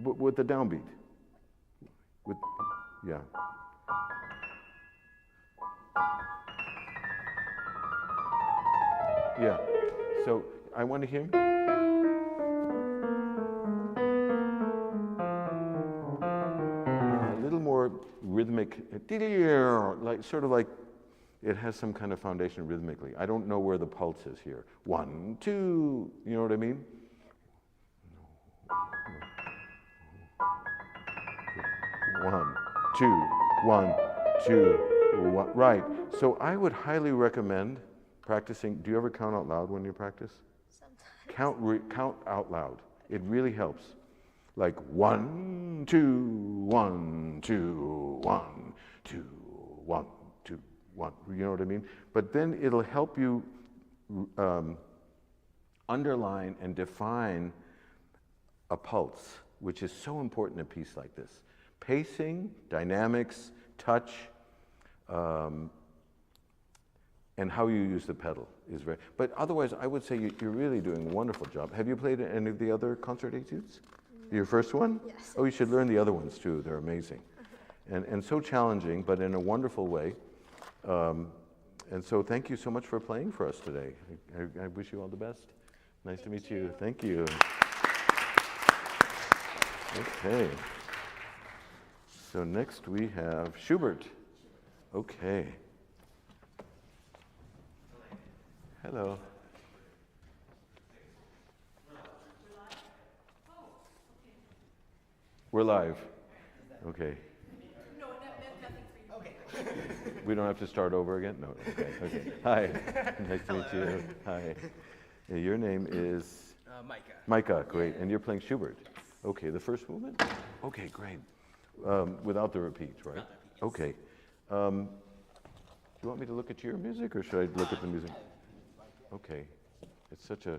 with the downbeat. With, yeah. Yeah. So I want to hear. A little more rhythmic, like sort of like it has some kind of foundation rhythmically. I don't know where the pulse is here. 1, 2, you know what I mean? 1, 2, 1, 2, 1. Right. So I would highly recommend practicing. Do you ever count out loud when you practice? Sometimes. Count out loud. It really helps. Like 1, 2, 1, 2, 1, 2, 1, 2, 1. You know what I mean? But then it'll help you underline and define a pulse, which is so important in a piece like this. Pacing, dynamics, touch, and how you use the pedal is very. But otherwise, I would say you're really doing a wonderful job. Have you played any of the other concert etudes? No. Your first one? Yes. Oh, you should learn the other ones too. They're amazing, and so challenging, but in a wonderful way. And so, thank you so much for playing for us today. I wish you all the best. Nice to meet you. Thank you. Okay. So next we have Schubert. Okay. Hello. We're live. Okay. No, nothing for you. Okay. We don't have to start over again? No. Okay. Okay. Hi. Nice to meet you. Hi. Your name is? Micah. Micah, great. And you're playing Schubert? Okay, the first movement? Okay, great. Without the repeat, right? Without the repeat, yes. Okay. Do you want me to look at your music, or should I look at the music? Okay. It's such a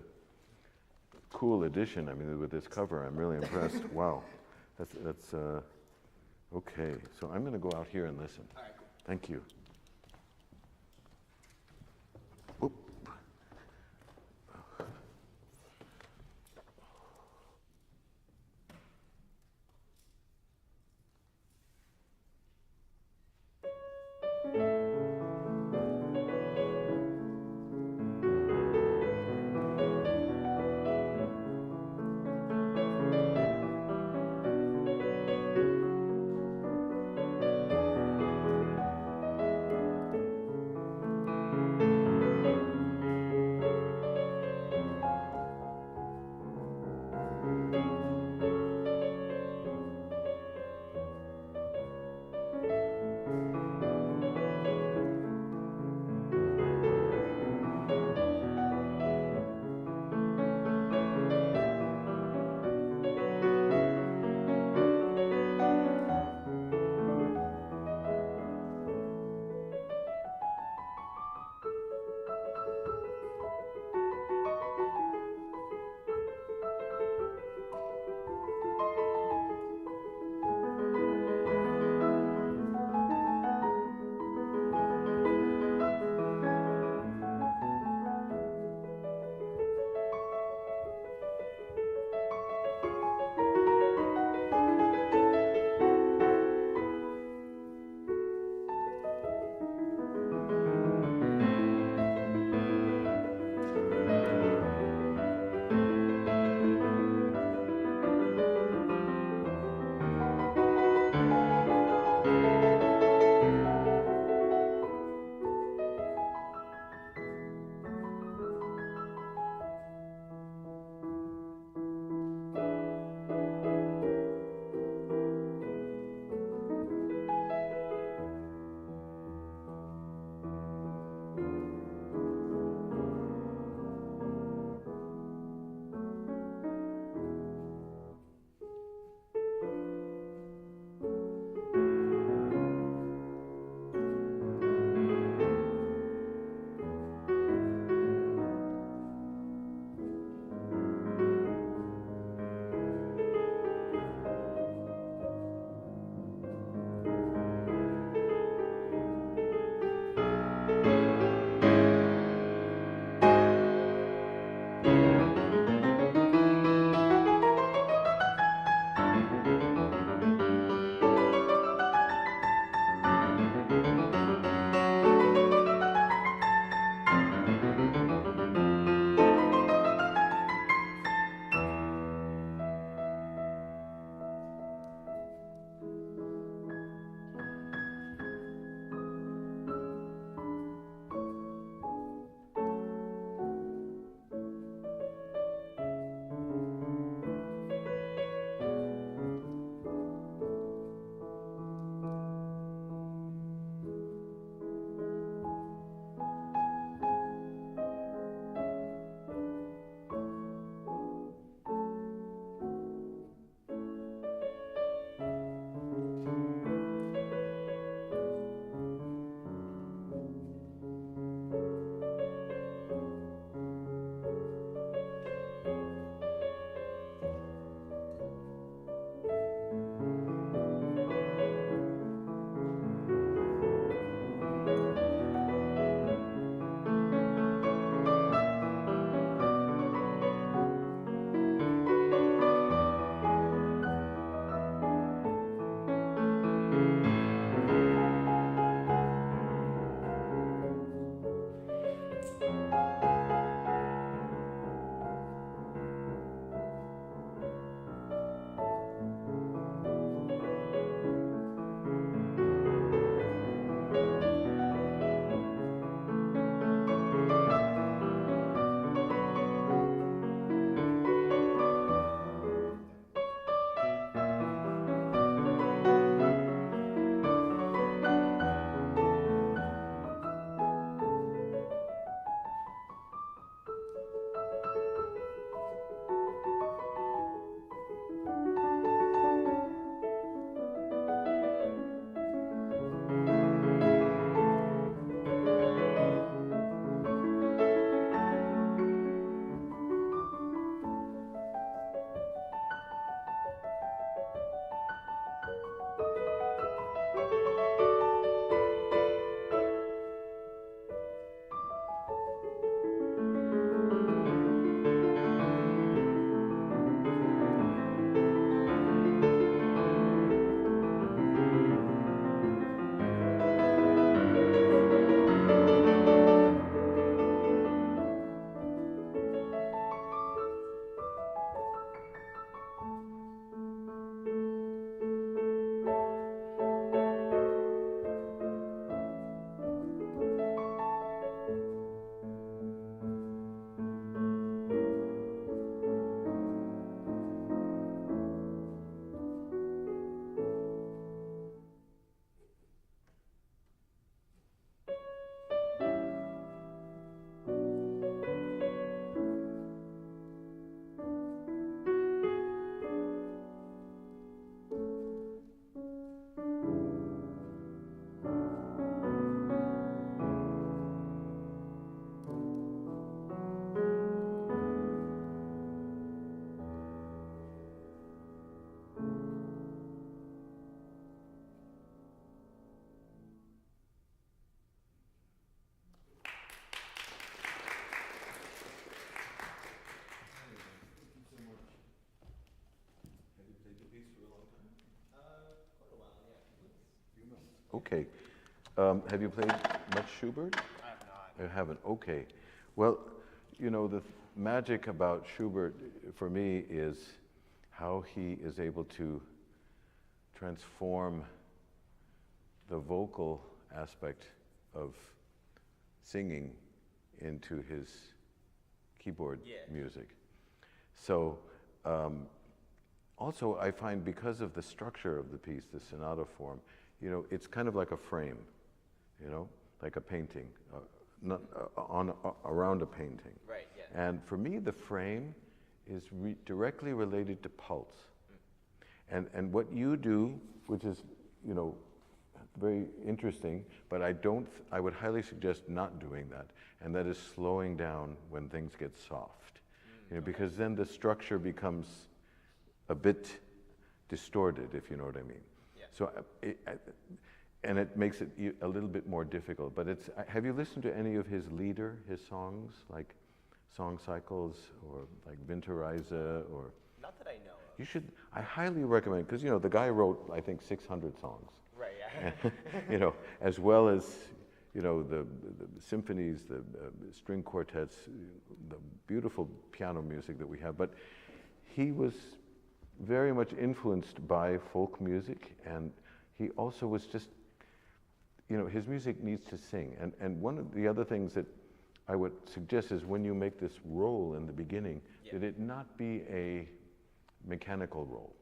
cool addition. I mean, with this cover, I'm really impressed. Wow. That's okay. So I'm going to go out here and listen. All right, cool. Thank you. Oop. Okay. Have you played much Schubert? I have not. You haven't. Okay. Well, you know, the magic about Schubert for me is how he is able to transform the vocal aspect of singing into his keyboard music. So also I find because of the structure of the piece, the sonata form, you know, it's kind of like a frame, you know, like a painting, around a painting. Right, yeah. And for me, the frame is directly related to pulse. And what you do, which is, you know, very interesting, but I would highly suggest not doing that, and that is slowing down when things get soft. You know, because then the structure becomes a bit distorted, if you know what I mean. Yeah. So, and it makes it a little bit more difficult. But have you listened to any of his lieder, his songs, like Song Cycles or like Winterreise or? Not that I know of. You should. I highly recommend, because you know the guy wrote, I think, 600 songs. Right. Yeah. You know, as well as, you know, the symphonies, the string quartets, the beautiful piano music that we have. But he was very much influenced by folk music, and he also was just, you know, his music needs to sing. And one of the other things that I would suggest is when you make this roll in the beginning, that it not be a mechanical roll,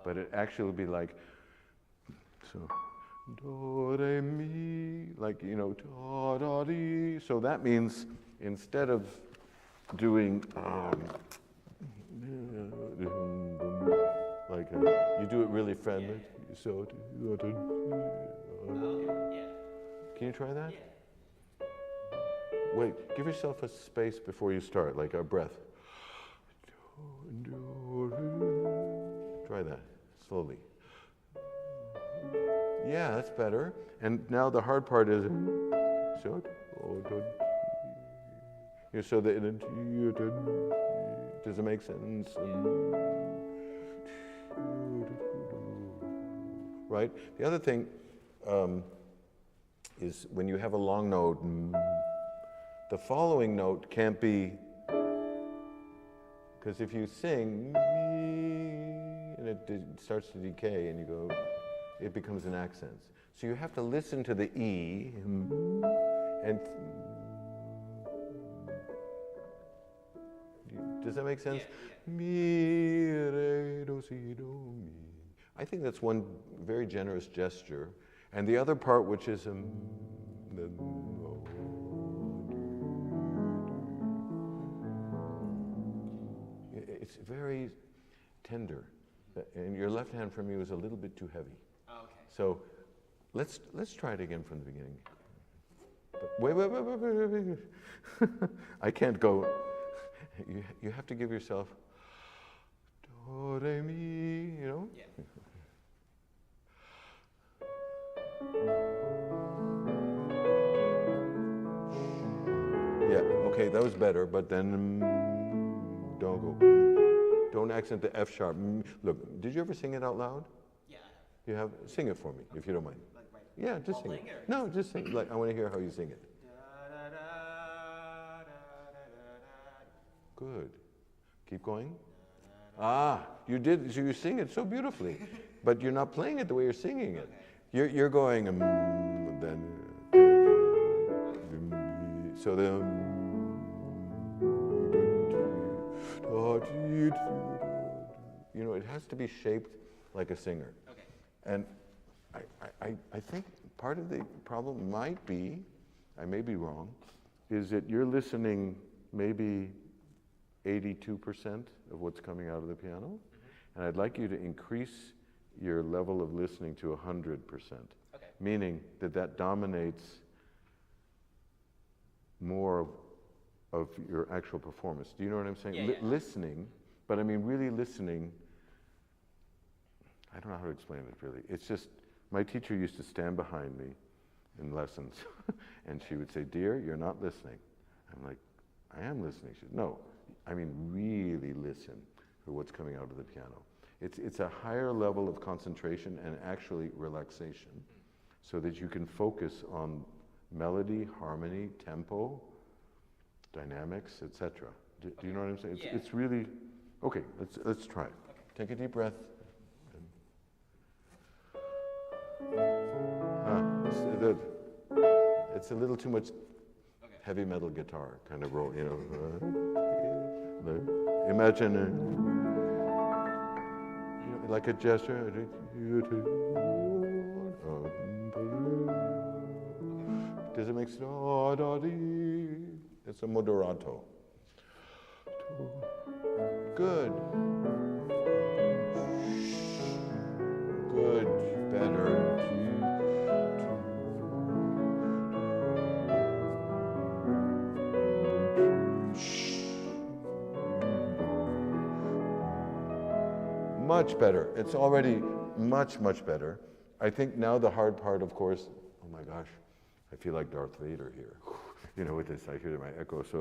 but it actually be like, so, do, re, mi, like, you know, da, da, di. So that means instead of doing, like, you do it really friendly. So, can you try that? Yeah. Wait, give yourself a space before you start, like a breath. Try that, slowly. Yeah, that's better. And now the hard part is, so, so that, does it make sense? Right? The other thing is when you have a long note, the following note can't be, because if you sing, and it starts to decay and you go, it becomes an accent. So you have to listen to the E, and does that make sense? Yeah. Mi, re, do, si, do, mi. I think that's one very generous gesture. And the other part, which is it's very tender. And your left hand for me was a little bit too heavy. Oh, okay. So let's try it again from the beginning. Wait. I can't go. You have to give yourself do, re, mi, you know? Yeah. Yeah, okay, that was better, but then don't go. Don't accent the F sharp. Look, did you ever sing it out loud? Yeah. You have? Sing it for me, if you don't mind. Like right. Yeah, just sing it. No, just sing. Like, I want to hear how you sing it. Good. Keep going. Ah, you did. So you sing it so beautifully, but you're not playing it the way you're singing it. You're going then. So then. You know, it has to be shaped like a singer. Okay. And I think part of the problem might be, I may be wrong, is that you're listening maybe 82% of what's coming out of the piano, and I'd like you to increase your level of listening to 100%, Okay. meaning that dominates more of your actual performance. Do you know what I'm saying? Yeah, yeah. Listening, but I mean really listening. I don't know how to explain it really. It's just, my teacher used to stand behind me in lessons and she would say, "Dear, you're not listening." I'm like, "I am listening." She said, "No, I mean really listen for what's coming out of the piano." It's a higher level of concentration and actually relaxation. so that you can focus on melody, harmony, tempo, dynamics, etc. Do you know what I'm saying? It's really, okay, let's try it. Take a deep breath. It's a little too much heavy metal guitar kind of roll, you know. Imagine like a gesture. Does it make sense? It's a moderato. Good. Good. Better. Much better. It's already much, much better. I think now the hard part, of course, oh my gosh, I feel like Darth Vader here. You know, with this, I hear my echo. So,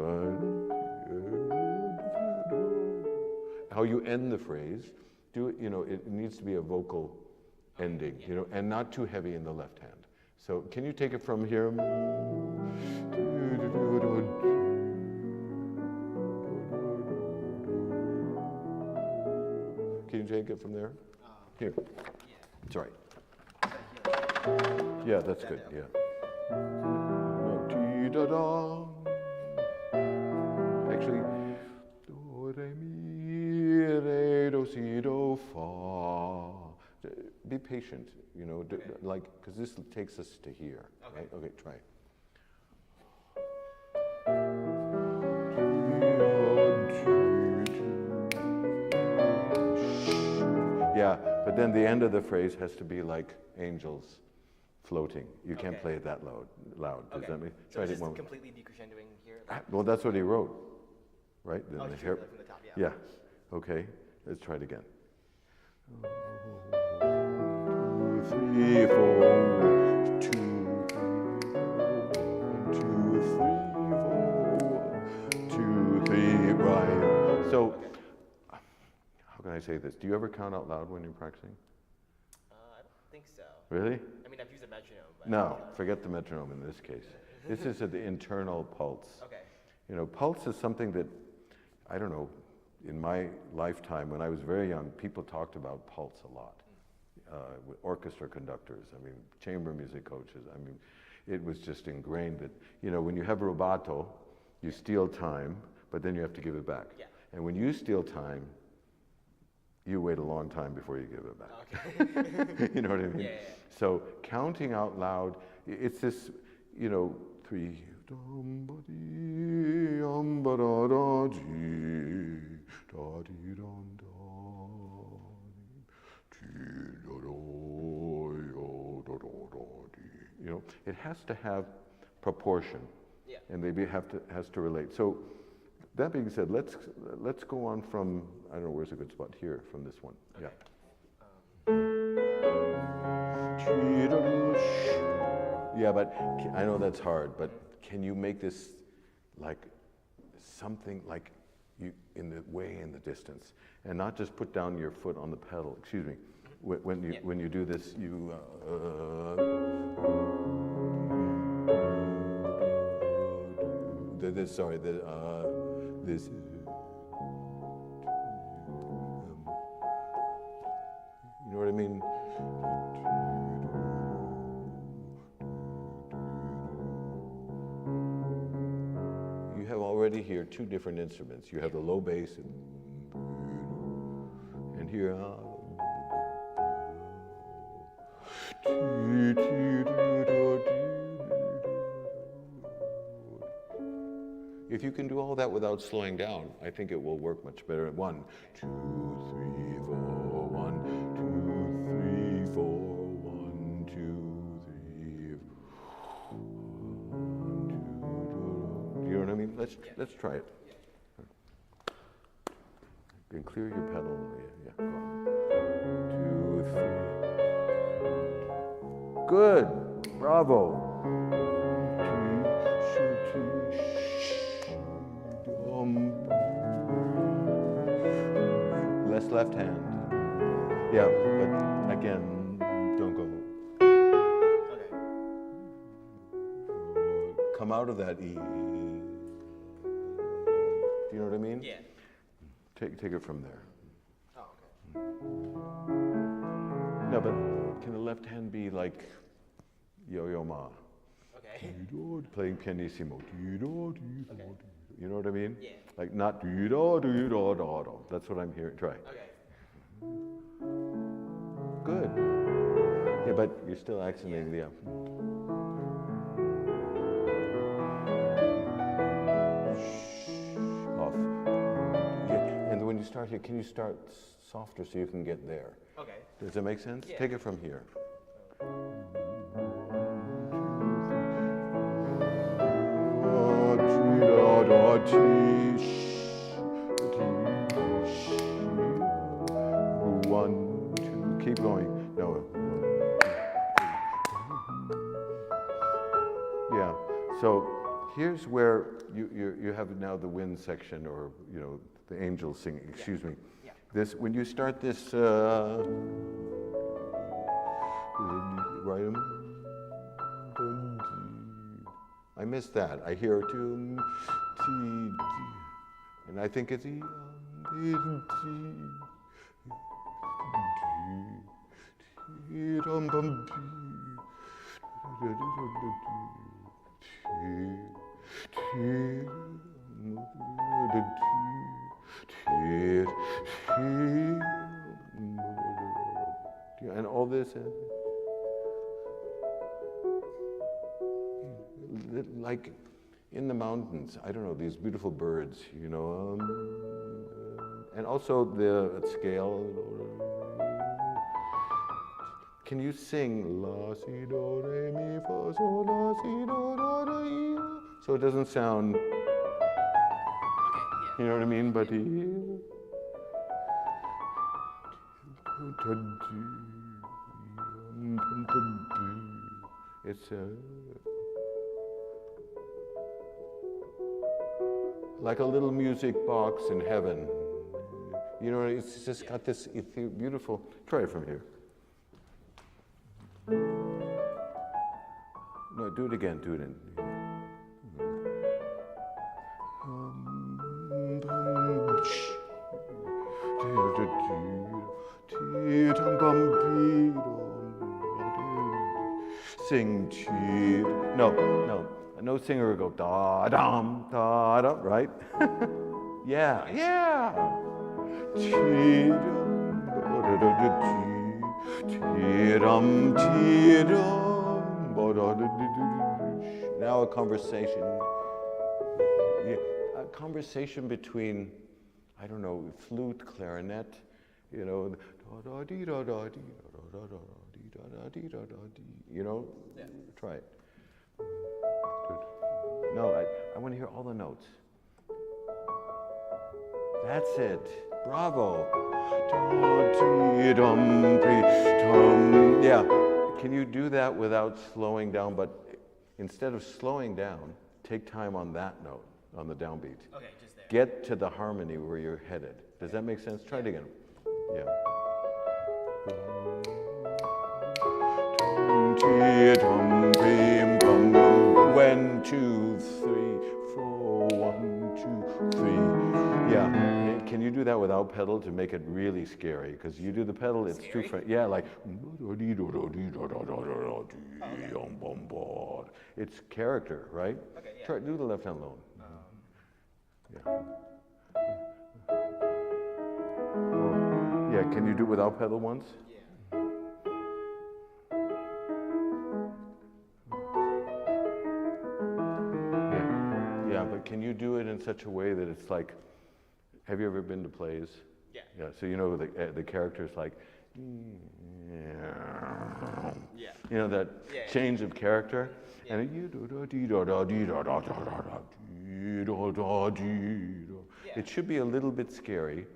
how you end the phrase, do it, you know, it needs to be a vocal ending, you know, and not too heavy in the left hand. So, can you take it from here? Can you take it from there? Here. It's all right. Yeah, that's good. Yeah. Actually, do re mi re do si do fa. Be patient, you know, like because this takes us to here. Okay. Right? Okay, try. Yeah, but then the end of the phrase has to be like angels floating. You can't play it that loud. Does that mean? So it's just completely decrescendoing here? Well, that's what he wrote, right? Then oh, the from the top, yeah. Yeah, okay, let's try it again. 2, 3, 4, 2, 2, 3, right. So, how can I say this? Do you ever count out loud when you're practicing? I don't think so. Really? I mean, I've used a metronome. But No, forget the metronome in this case. This is the internal pulse. Okay. You know, pulse is something that, I don't know, in my lifetime, when I was very young, people talked about pulse a lot. With orchestra conductors, I mean, chamber music coaches, I mean, it was just ingrained that, you know, when you have rubato, you steal time, but then you have to give it back. Yeah. And when you steal time, you wait a long time before you give it back. Okay. You know what I mean? Yeah. So counting out loud, it's this, you know, 3. You know, it has to have proportion, and has to relate. So that being said, let's go on from, I don't know, where's a good spot? Here, from this one. Okay. Yeah, but I know that's hard, but can you make this like something like you in the distance, and not just put down your foot on the pedal? Excuse me. When you do this, you. This. You know what I mean? You have already here 2 different instruments. You have the low bass and here. If you can do all that without slowing down, I think it will work much better. 1, 2, 3, 4, 1, 2, 3, 4, 1, 2, 3. 1, 2, 2. You know what I mean? Let's try it. You can clear your pedal. Yeah, go on. 2, 3. Good. Bravo. Less left hand. Yeah, but again, don't go. Okay. come out of that E. Do you know what I mean? Yeah. Take it from there. Oh, okay. No, but can the left hand be like Yo-Yo Ma? Okay. Playing pianissimo. You know what I mean? Yeah. Like not do. That's what I'm hearing. Try. Okay. Good. Yeah, but you're still accenting the off. Yeah. And when you start here, can you start softer so you can get there? Okay. Does that make sense? Yeah. Take it from here. One, two, keep going. No. Yeah. So here's where you have now the wind section, or the angels singing. Excuse me. Yeah. This when you start this. Right. I missed that. I hear two, and I think it's and all this. Like in the mountains, I don't know, these beautiful birds, and also the scale. Can you sing la si do re mi fa sol la si do do re? So it doesn't sound, Okay. Yeah. you know what I mean? But it's like a little music box in heaven. It's just got this beautiful. Try it from here. No, do it again. Do it in. Sing cheer. No singer will go da dum da dum, right? Yeah. Now a conversation. Yeah, a conversation between, I don't know, flute, clarinet, Yeah. Try it. No, I want to hear all the notes. That's it. Bravo. Yeah. Can you do that without slowing down? But instead of slowing down, take time on that note, on the downbeat. Okay, just there. Get to the harmony where you're headed. Does that make sense? Try it again. Yeah. 1, 2, 3, 4, 1, 2, 3. Yeah. Can you do that without pedal to make it really scary? Because you do the pedal, it's too fast. Yeah, like. It's character, right? Okay, yeah. Try do the left hand alone. Yeah. Yeah. Can you do it without pedal once? Yeah. Yeah, but can you do it in such a way that it's like, have you ever been to plays? Yeah. Yeah, so the character's like, Yeah. that Yeah. change of character, Yeah. and it should be a little bit scary,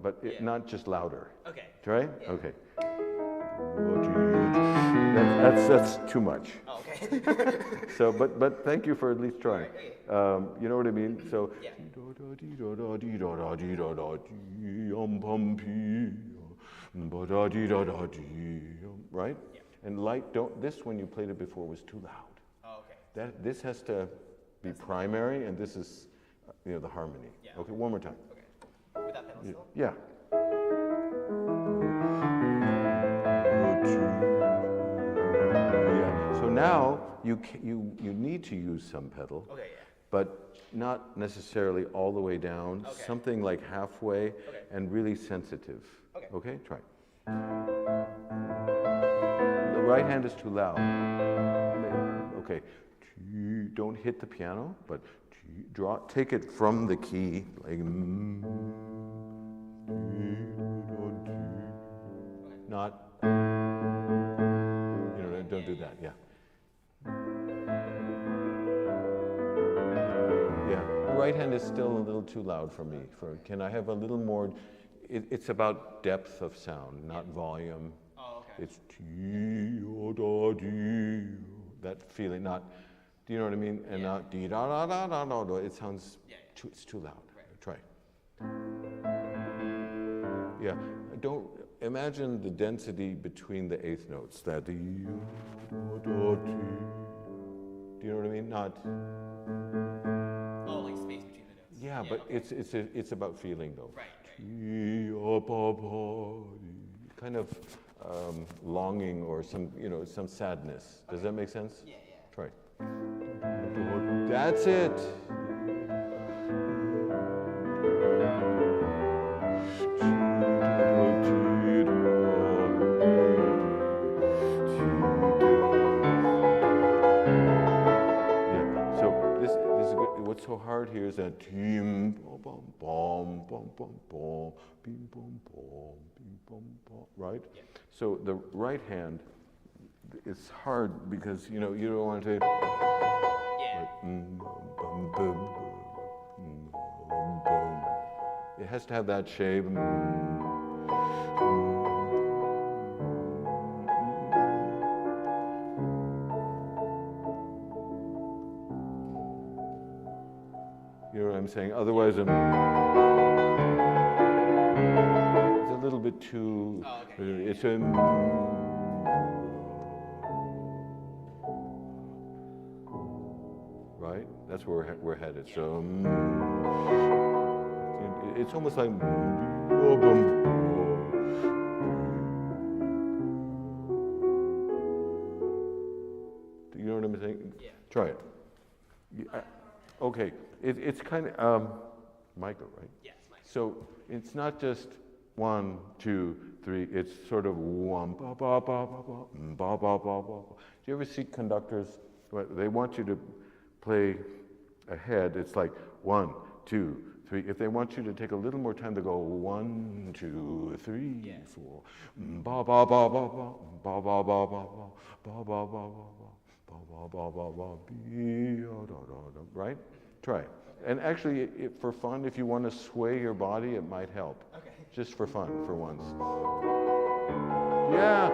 but Yeah. not just louder. Okay. Right? Yeah. Okay. That's too much. Oh, okay. So, but thank you for at least trying. Okay. You know what I mean? So, Yeah. right? Yeah. And this when you played it before was too loud. Oh, okay. This has to be primary, and this is, the harmony. Yeah. Okay, one more time. Okay. With that pedal still? Yeah. Yeah. So now you need to use some pedal, Okay, yeah. but not necessarily all the way down. Okay. Something like halfway, Okay. and really sensitive. Okay. Okay, try. The right hand is too loud. Okay. Don't hit the piano, but take it from the key, like. Not. Don't do that. Yeah. Yeah. The right hand is still a little too loud for me. Can I have a little more? It's about depth of sound, not volume. Oh, okay. It's that feeling, not. Do you know what I mean? And not dee da da da da da da. It sounds it's too loud. Right. Try. Yeah. Don't imagine the density between the eighth notes. That do you know what I mean? Not. Oh, like space between the notes. Yeah, but okay. it's about feeling though. Right. Kind of longing or some sadness. Does that make sense? Yeah. Try. That's it. So this is good. What's so hard here is that bom bom bom bom bom bim bom bom bim bom bom, right? Yeah. So the right hand, it's hard because you don't want to. Yeah. It has to have that shape. You know what I'm saying? Otherwise, it's a little bit too. Oh, okay. It's a. Right? That's where we're headed. Yeah. So it's almost like. Do you know what I'm saying? Yeah. Try it. Okay. It's kind of Michael, right? Yes, Mike. So it's not just 1, 2, 3. It's sort of one ba ba ba ba ba ba ba ba ba. Do you ever see conductors? They want you to play ahead. It's like 1, 2, 3. If they want you to take a little more time to go 1, 2, 3, 4. Ba ba ba ba ba ba ba ba ba ba ba ba ba ba. Right? Try. And actually, for fun, if you want to sway your body, it might help. Okay. Just for fun, for once. Yeah.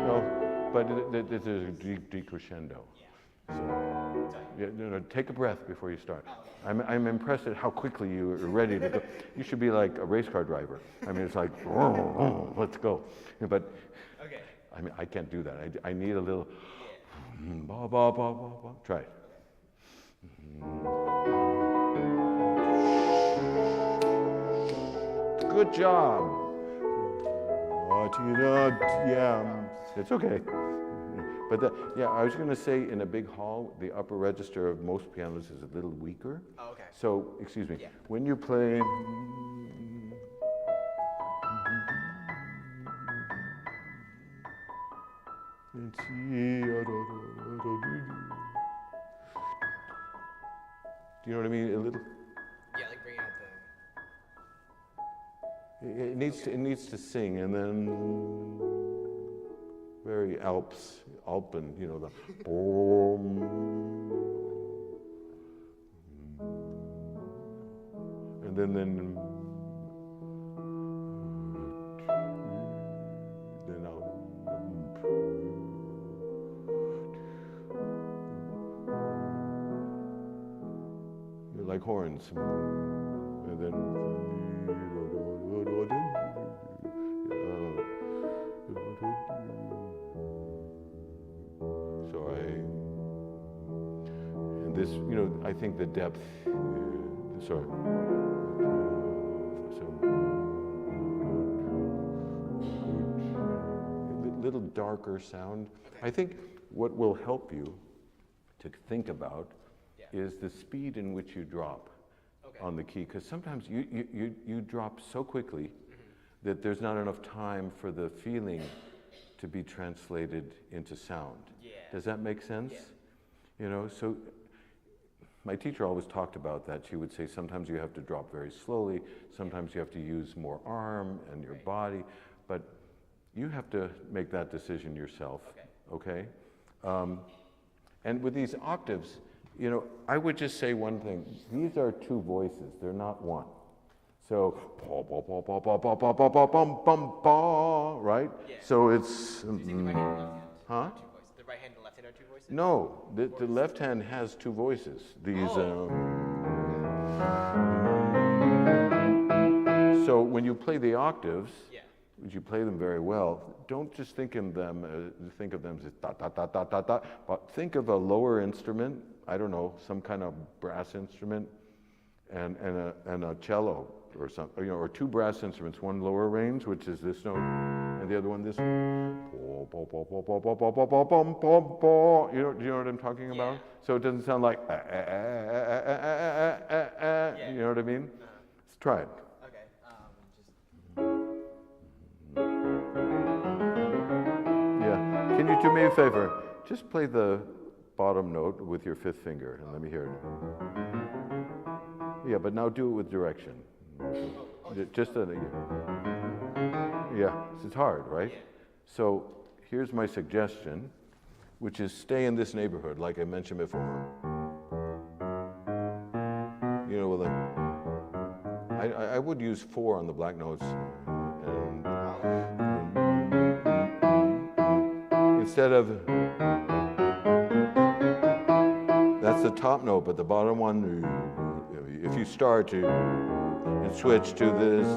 No, but there's a decrescendo. Yeah. So, take a breath before you start. I'm impressed at how quickly you are ready to go. You should be like a race car driver. I mean, it's like, let's go. But Okay. I mean, I can't do that. I need a little. Ba ba ba ba ba. Try it. Good job. Yeah, it's okay. But I was going to say in a big hall, the upper register of most pianos is a little weaker. Oh, okay. So, excuse me, Yeah. when you're playing. Do you know what I mean? A little. Yeah, like bringing out the. It needs to sing, and then very Alpen, the boom, and then I'll. Like horns, and then. So I I think the depth, sorry. Little darker sound. I think what will help you to think about is the speed in which you drop on the key, because sometimes you drop so quickly that there's not enough time for the feeling to be translated into sound. Does that make sense? You know, so my teacher always talked about that. She would say sometimes you have to drop very slowly, sometimes you have to use more arm and your body, but you have to make that decision yourself, okay? And with these octaves, you know, I would just say one thing. These are two voices, they're not one. So, right? So it's, The right hand and left hand. huh? Two voices. The right hand and left hand are two voices? No, the left hand has two voices. These, so when you play the octaves, which you play them very well, don't just think of them as da da da da da da, but think of a lower instrument. I don't know, some kind of brass instrument, and a cello or something, you know, or two brass instruments, one lower range, which is this note, and the other one this. You know, do you know what I'm talking about? So it doesn't sound like you know what I mean? Let's try it. Yeah. Can you do me a favor? Just play the bottom note with your fifth finger and let me hear it. Yeah, but now do it with direction. Just a, yeah, it's hard, right? So here's my suggestion, which is stay in this neighborhood, like I mentioned before. You know, well, I would use 4 on the black notes. Instead of, that's the top note, but the bottom one, if you start to and switch to this,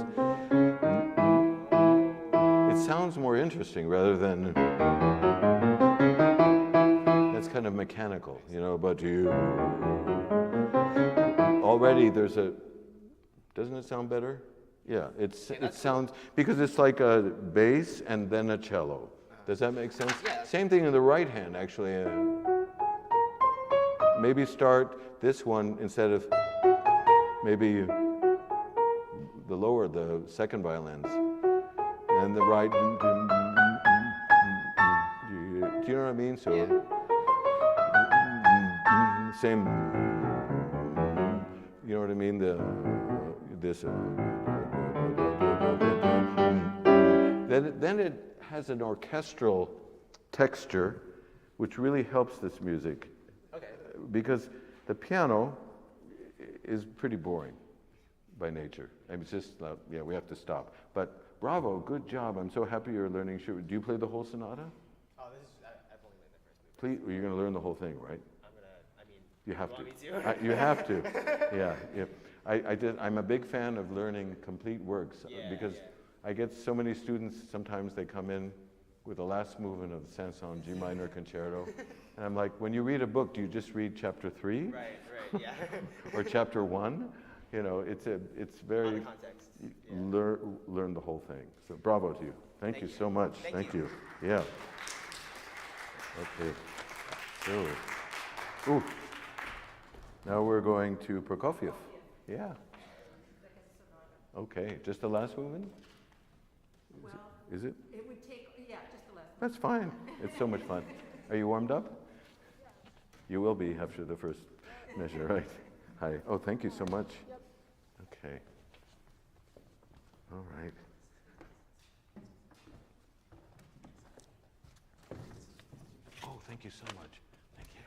it sounds more interesting rather than, that's kind of mechanical, you know, but you, already there's a, doesn't it sound better? Yeah, it sounds, because it's like a bass and then a cello. Does that make sense? Yeah. Same thing in the right hand, actually. Maybe start this one instead of maybe the lower, the second violins, and the right. Do you know what I mean? So same. You know what I mean? This. Then it has an orchestral texture, which really helps this music. Okay. Because the piano is pretty boring by nature. I mean, it's just, yeah, we have to stop. But bravo, good job. I'm so happy you're learning. Do you play the whole sonata? Oh, I've only learned the first movement. Please, you're going to learn the whole thing, right? You have want to. me to? You have to. Yeah. I'm a big fan of learning complete works because I get so many students, sometimes they come in with the last movement of the Saint-Saëns G minor concerto. And I'm like, when you read a book, do you just read chapter 3? Right, yeah. Or chapter 1? You know, it's very, On the context. learn the whole thing. So bravo to you. Thank you so much. Thank you. Yeah. Okay. So, ooh. Now we're going to Prokofiev. Yeah. Okay, just the last movement? Is it? It would take, just the last. That's fine. It's so much fun. Are you warmed up? You will be after the first measure, right? Hi. Oh, thank you so much. Okay. All right. Oh, thank you so much. Thank you.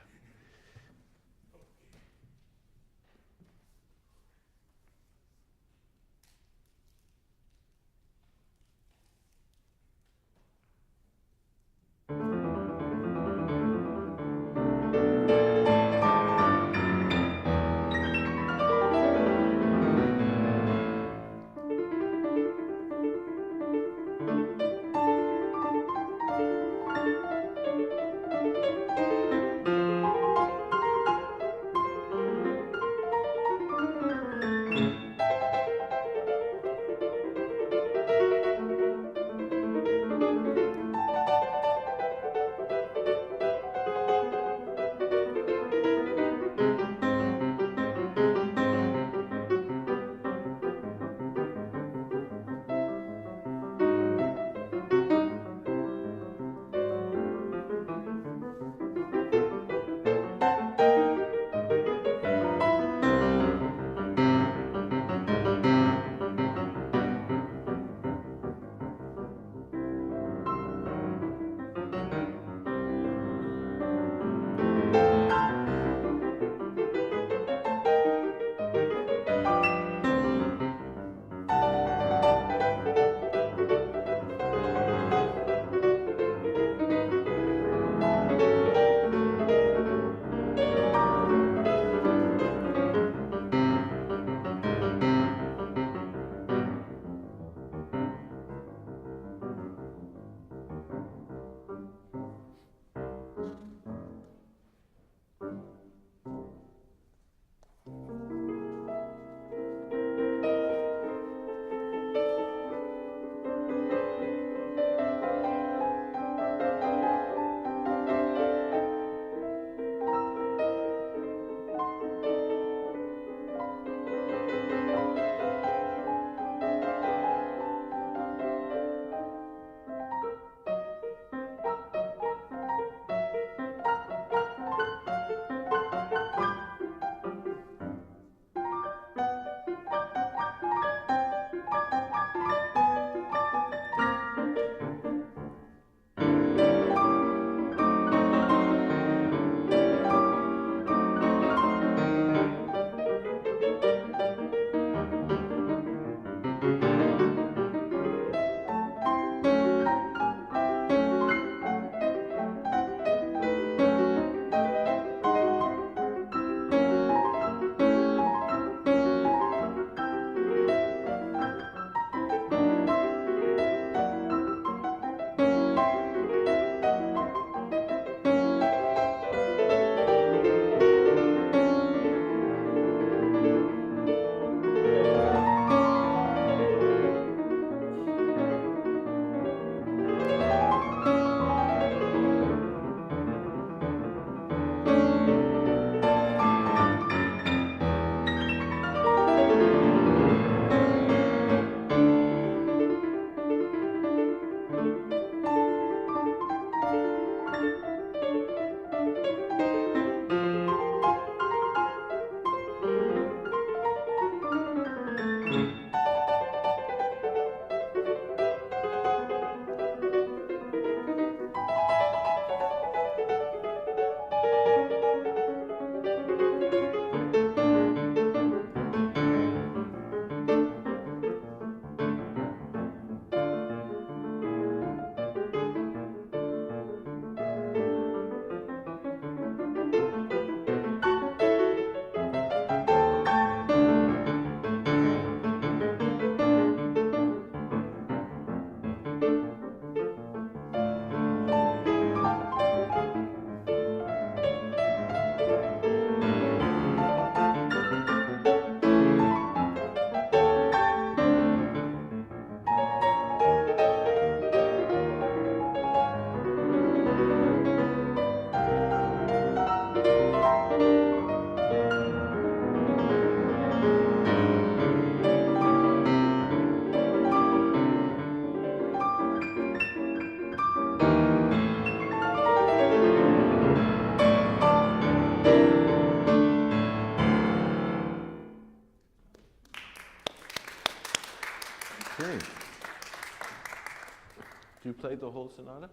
Do you play the whole sonata?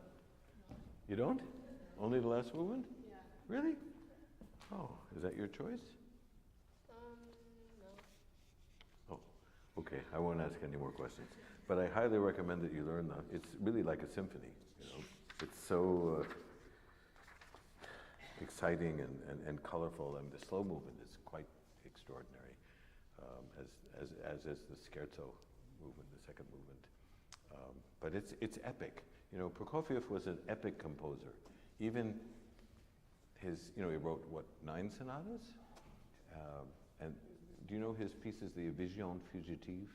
You don't? Only the last movement? Yeah. Really? Oh, is that your choice? No. Oh, okay. I won't ask any more questions. But I highly recommend that you learn that. It's really like a symphony. You know, it's so exciting and colorful. I mean, the slow movement is quite extraordinary, as is the scherzo movement, the second movement. But it's epic. You know, Prokofiev was an epic composer. Even his, you know, he wrote, what, 9 sonatas? And do you know his pieces, the Vision Fugitive?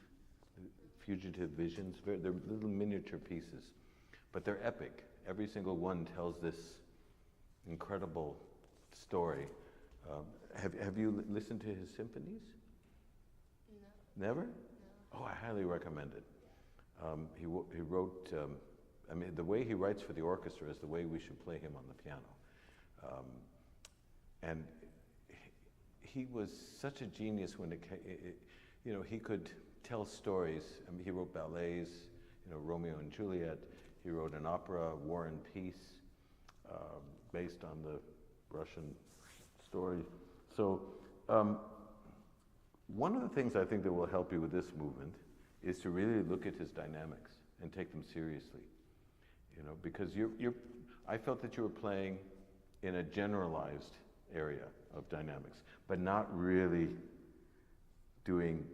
Fugitive Visions? They're little miniature pieces, but they're epic. Every single one tells this incredible story. Have you listened to his symphonies? No. Never? No. Oh, I highly recommend it. He wrote, I mean, the way he writes for the orchestra is the way we should play him on the piano. And he was such a genius when you know, he could tell stories. I mean, he wrote ballets, you know, Romeo and Juliet. He wrote an opera, War and Peace, based on the Russian story. So one of the things I think that will help you with this movement is to really look at his dynamics and take them seriously. You know, because I felt that you were playing in a generalized area of dynamics, but not really doing,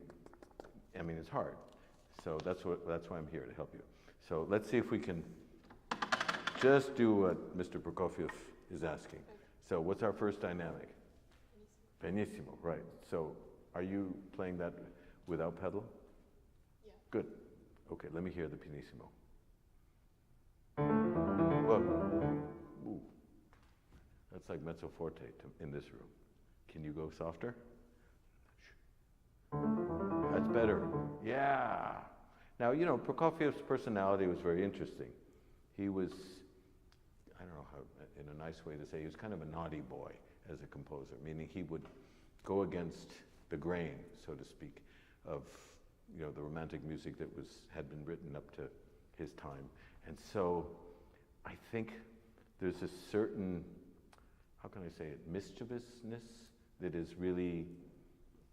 I mean, it's hard. So that's why I'm here, to help you. So let's see if we can just do what Mr. Prokofiev is asking. So what's our first dynamic? Pianissimo, right. So are you playing that without pedal? Yeah. Good. Okay, let me hear the pianissimo. Whoa. Ooh. That's like mezzo forte in this room. Can you go softer? That's better. Yeah. Now, you know, Prokofiev's personality was very interesting. He was, I don't know how, in a nice way to say, he was kind of a naughty boy as a composer, meaning he would go against the grain, so to speak, of, you know, the romantic music that had been written up to his time. And so I think there's a certain, how can I say it, mischievousness that is really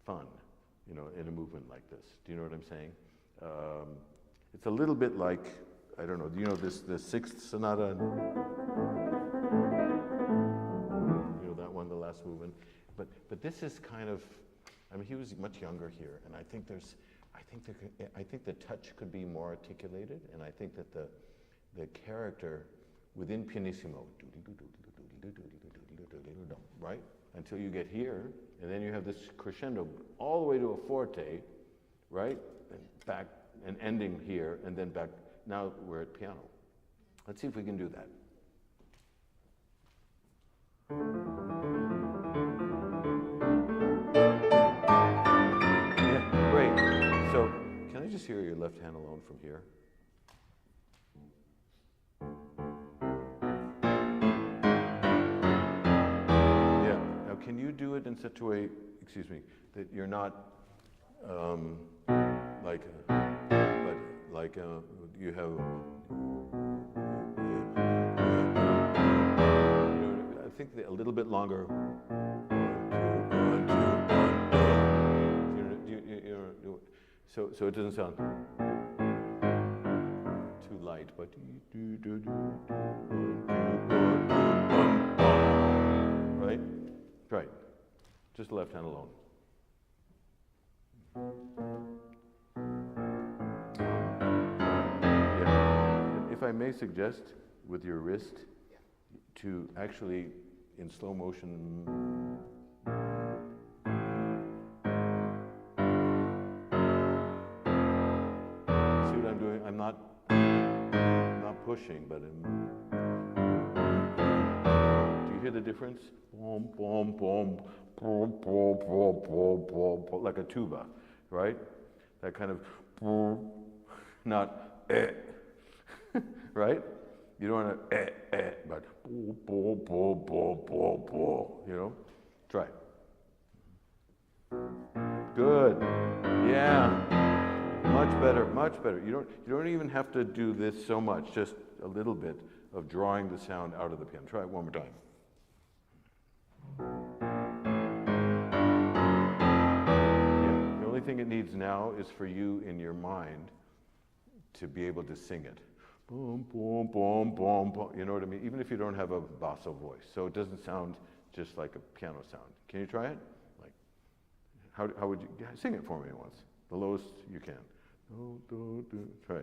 fun, you know, in a movement like this. Do you know what I'm saying? It's a little bit like, I don't know, do you know the sixth sonata? You know that one, the last movement? But this is kind of, I mean, he was much younger here, and I think the touch could be more articulated, and I think that the character within pianissimo, right? Until you get here, and then you have this crescendo all the way to a forte, right? And back, and ending here, and then back. Now we're at piano. Let's see if we can do that. Yeah, great. So, can I just hear your left hand alone from here? Yeah. Now, can you do it in such a way, excuse me, that you're not you have. I think a little bit longer. 1, 2, 1, 2. So it doesn't sound too light, but right, right. Just the left hand alone. If I may suggest, with your wrist, to actually, in slow motion, see what I'm doing? I'm not pushing, but do you hear the difference? Boom, boom, boom, boom, boom, boom, boom, boom, like a tuba, right? That kind of, not right? You don't want to but you know? Try it. Good. Yeah. Much better, much better. You don't even have to do this so much, just a little bit of drawing the sound out of the piano. Try it one more time. Yeah, the only thing it needs now is for you in your mind to be able to sing it. Boom, boom, boom, boom, boom. You know what I mean? Even if you don't have a basso voice, so it doesn't sound just like a piano sound. Can you try it? Like, how would you sing it for me once? The lowest you can. Do, do, do. Try.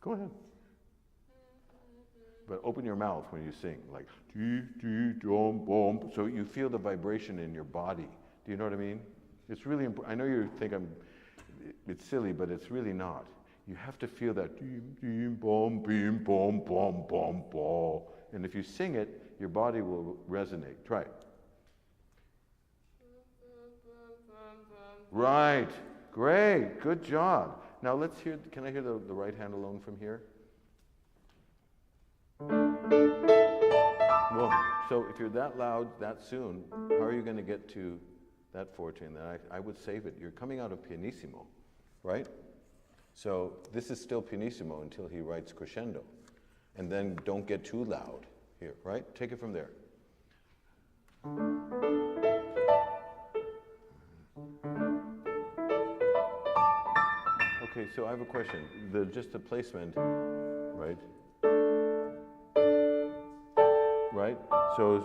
Go ahead. But open your mouth when you sing, like dee, dee, dum, bum, so you feel the vibration in your body. Do you know what I mean? It's really important. I know you think it's silly, but it's really not. You have to feel that deem, deem, bom, beam, bom, bom, bom, bom. And if you sing it, your body will resonate. Try it. Right. Great. Good job. Now let's hear, can I hear the right hand alone from here? Well, so if you're that loud that soon, how are you going to get to that forte? And then I would save it. You're coming out of pianissimo, right? So this is still pianissimo until he writes crescendo. And then don't get too loud here, right? Take it from there. Okay, so I have a question. Just the placement, right? Right? So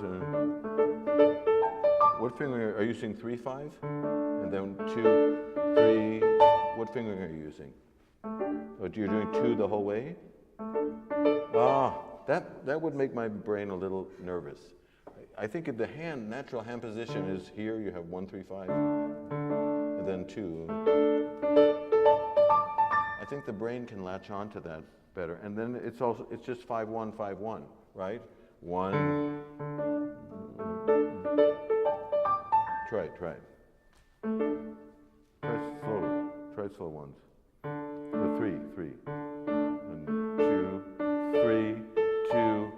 what fingering are you using? 3-5? And then 2, 3. What fingering are you using? Oh, you're doing 2 the whole way? Ah, that would make my brain a little nervous. I think the natural hand position is here. You have 1, 3, 5, and then 2. I think the brain can latch on to that better. And then it's just 5-1, 5-1, right? 1. Try it. Try slowly. Try slow ones. The 3, 3. And 2, 3, 2,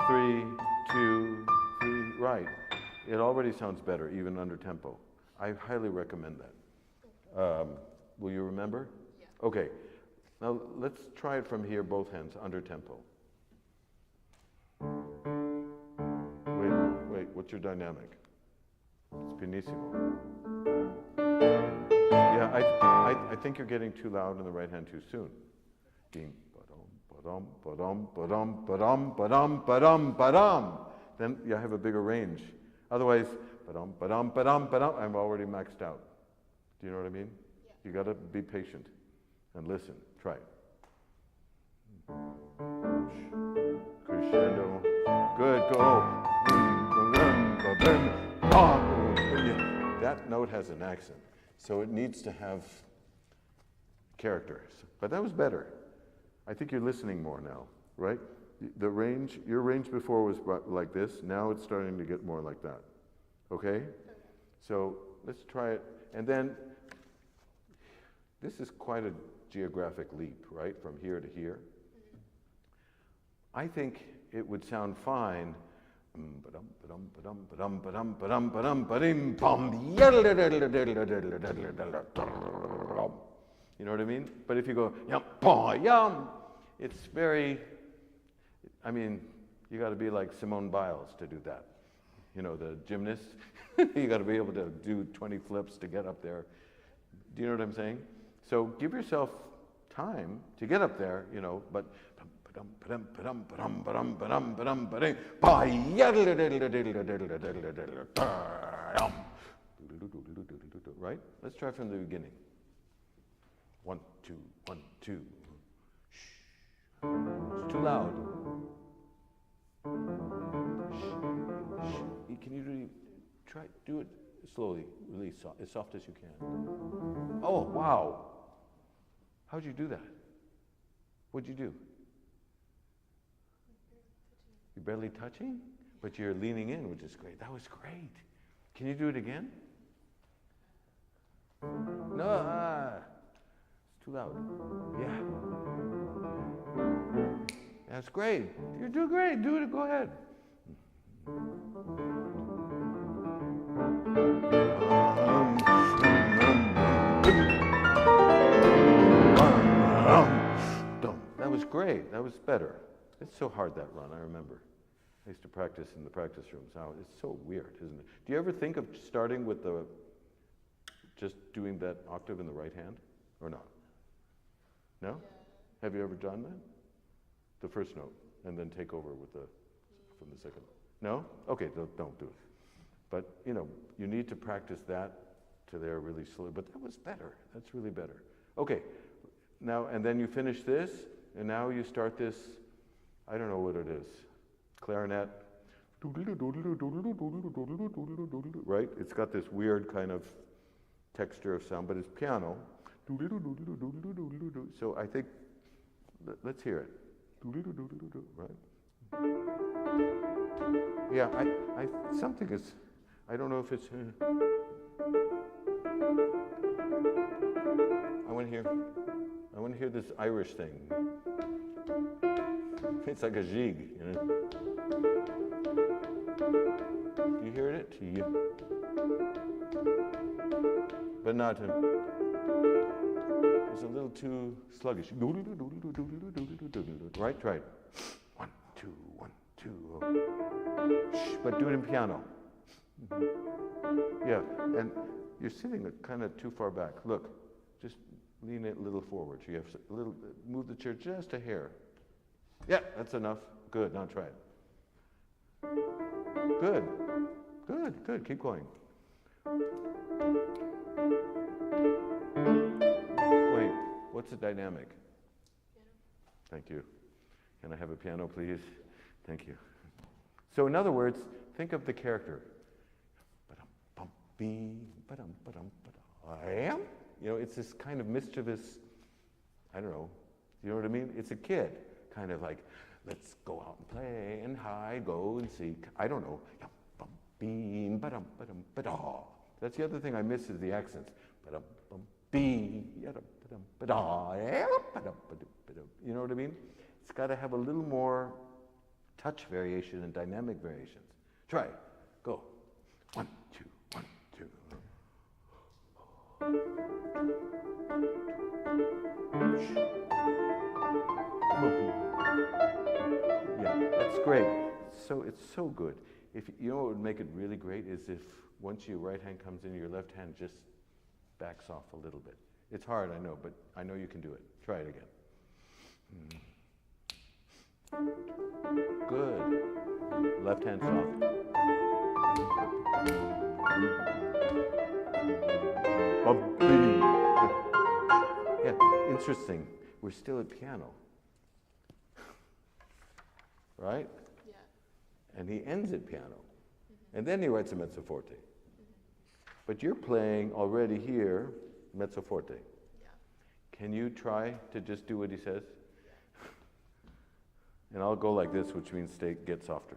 3, 2, 3. Right. It already sounds better, even under tempo. I highly recommend that. Will you remember? Yeah. Okay. Now let's try it from here, both hands, under tempo. Wait, what's your dynamic? It's pianissimo. Yeah, I think you're getting too loud in the right hand too soon. Ding, ba-dum, ba-dum, ba-dum, ba-dum, ba-dum, ba-dum, ba-dum. Then you have a bigger range. Otherwise, ba-dum, ba-dum, ba-dum, ba-dum, I'm already maxed out. Do you know what I mean? Yeah. You got to be patient and listen. Try it. Crescendo. Good, go. That note has an accent, so it needs to have character. But that was better. I think you're listening more now, right? The range, your range before was like this. Now it's starting to get more like that. Okay? So let's try it. And then this is quite a geographic leap, right? From here to here. I think it would sound fine. You know what I mean? But if you go yum, it's very, I mean, you got to be like Simone Biles to do that. You know, the gymnast. You got to be able to do 20 flips to get up there. Do you know what I'm saying? So give yourself time to get up there, you know, but right? Let's try from the beginning. 1, 2, 1, 2. Shh. It's too loud. Shh. Can you do it slowly, really soft, as soft as you can. Oh, wow. How'd you do that? What'd you do? You're barely touching, but you're leaning in, which is great. That was great. Can you do it again? No, it's too loud. Yeah. That's great. You're doing great. Do it. Go ahead. was great. That was better. It's so hard, that run, I remember. I used to practice in the practice rooms. Now, it's so weird, isn't it? Do you ever think of starting with just doing that octave in the right hand, or not? No? Have you ever done that? The first note, and then take over with from the second. No? Okay, don't do it. But, you need to practice that to there really slowly. But that was better. That's really better. Okay, now, and then you finish this, and now you start this, I don't know what it is, clarinet, right? It's got this weird kind of texture of sound, but it's piano. So I think, let's hear it. Right? Yeah, something is, I don't know if it's, I want to hear this Irish thing. It's like a jig, Do you hear it? But not, it's a little too sluggish. Right, try it. 1, 2, 1, 2. But do it in piano. Yeah, and you're sitting kind of too far back. Look, just lean it a little forward. You have a little, move the chair just a hair. Yeah, that's enough. Good, now try it. Good, good, good, keep going. Wait, what's the dynamic? Thank you. Can I have a piano, please? Thank you. So in other words, think of the character. I am. It's this kind of mischievous, I don't know, you know what I mean? It's a kid, kind of like, let's go out and play and hide, go and seek. I don't know. That's the other thing I miss is the accents. You know what I mean? It's got to have a little more touch variation and dynamic variations. Try it. Go. 1, 2, 1, 2. Yeah, that's great. So it's so good. If you know what would make it really great is if once your right hand comes in, your left hand just backs off a little bit. It's hard, I know, but I know you can do it. Try it again. Good. Left hand soft. Yeah, interesting. We're still at piano. Right? Yeah. And he ends at piano. And then he writes a mezzo forte. But you're playing already here, mezzo forte. Yeah. Can you try to just do what he says? And I'll go like this, which means get softer.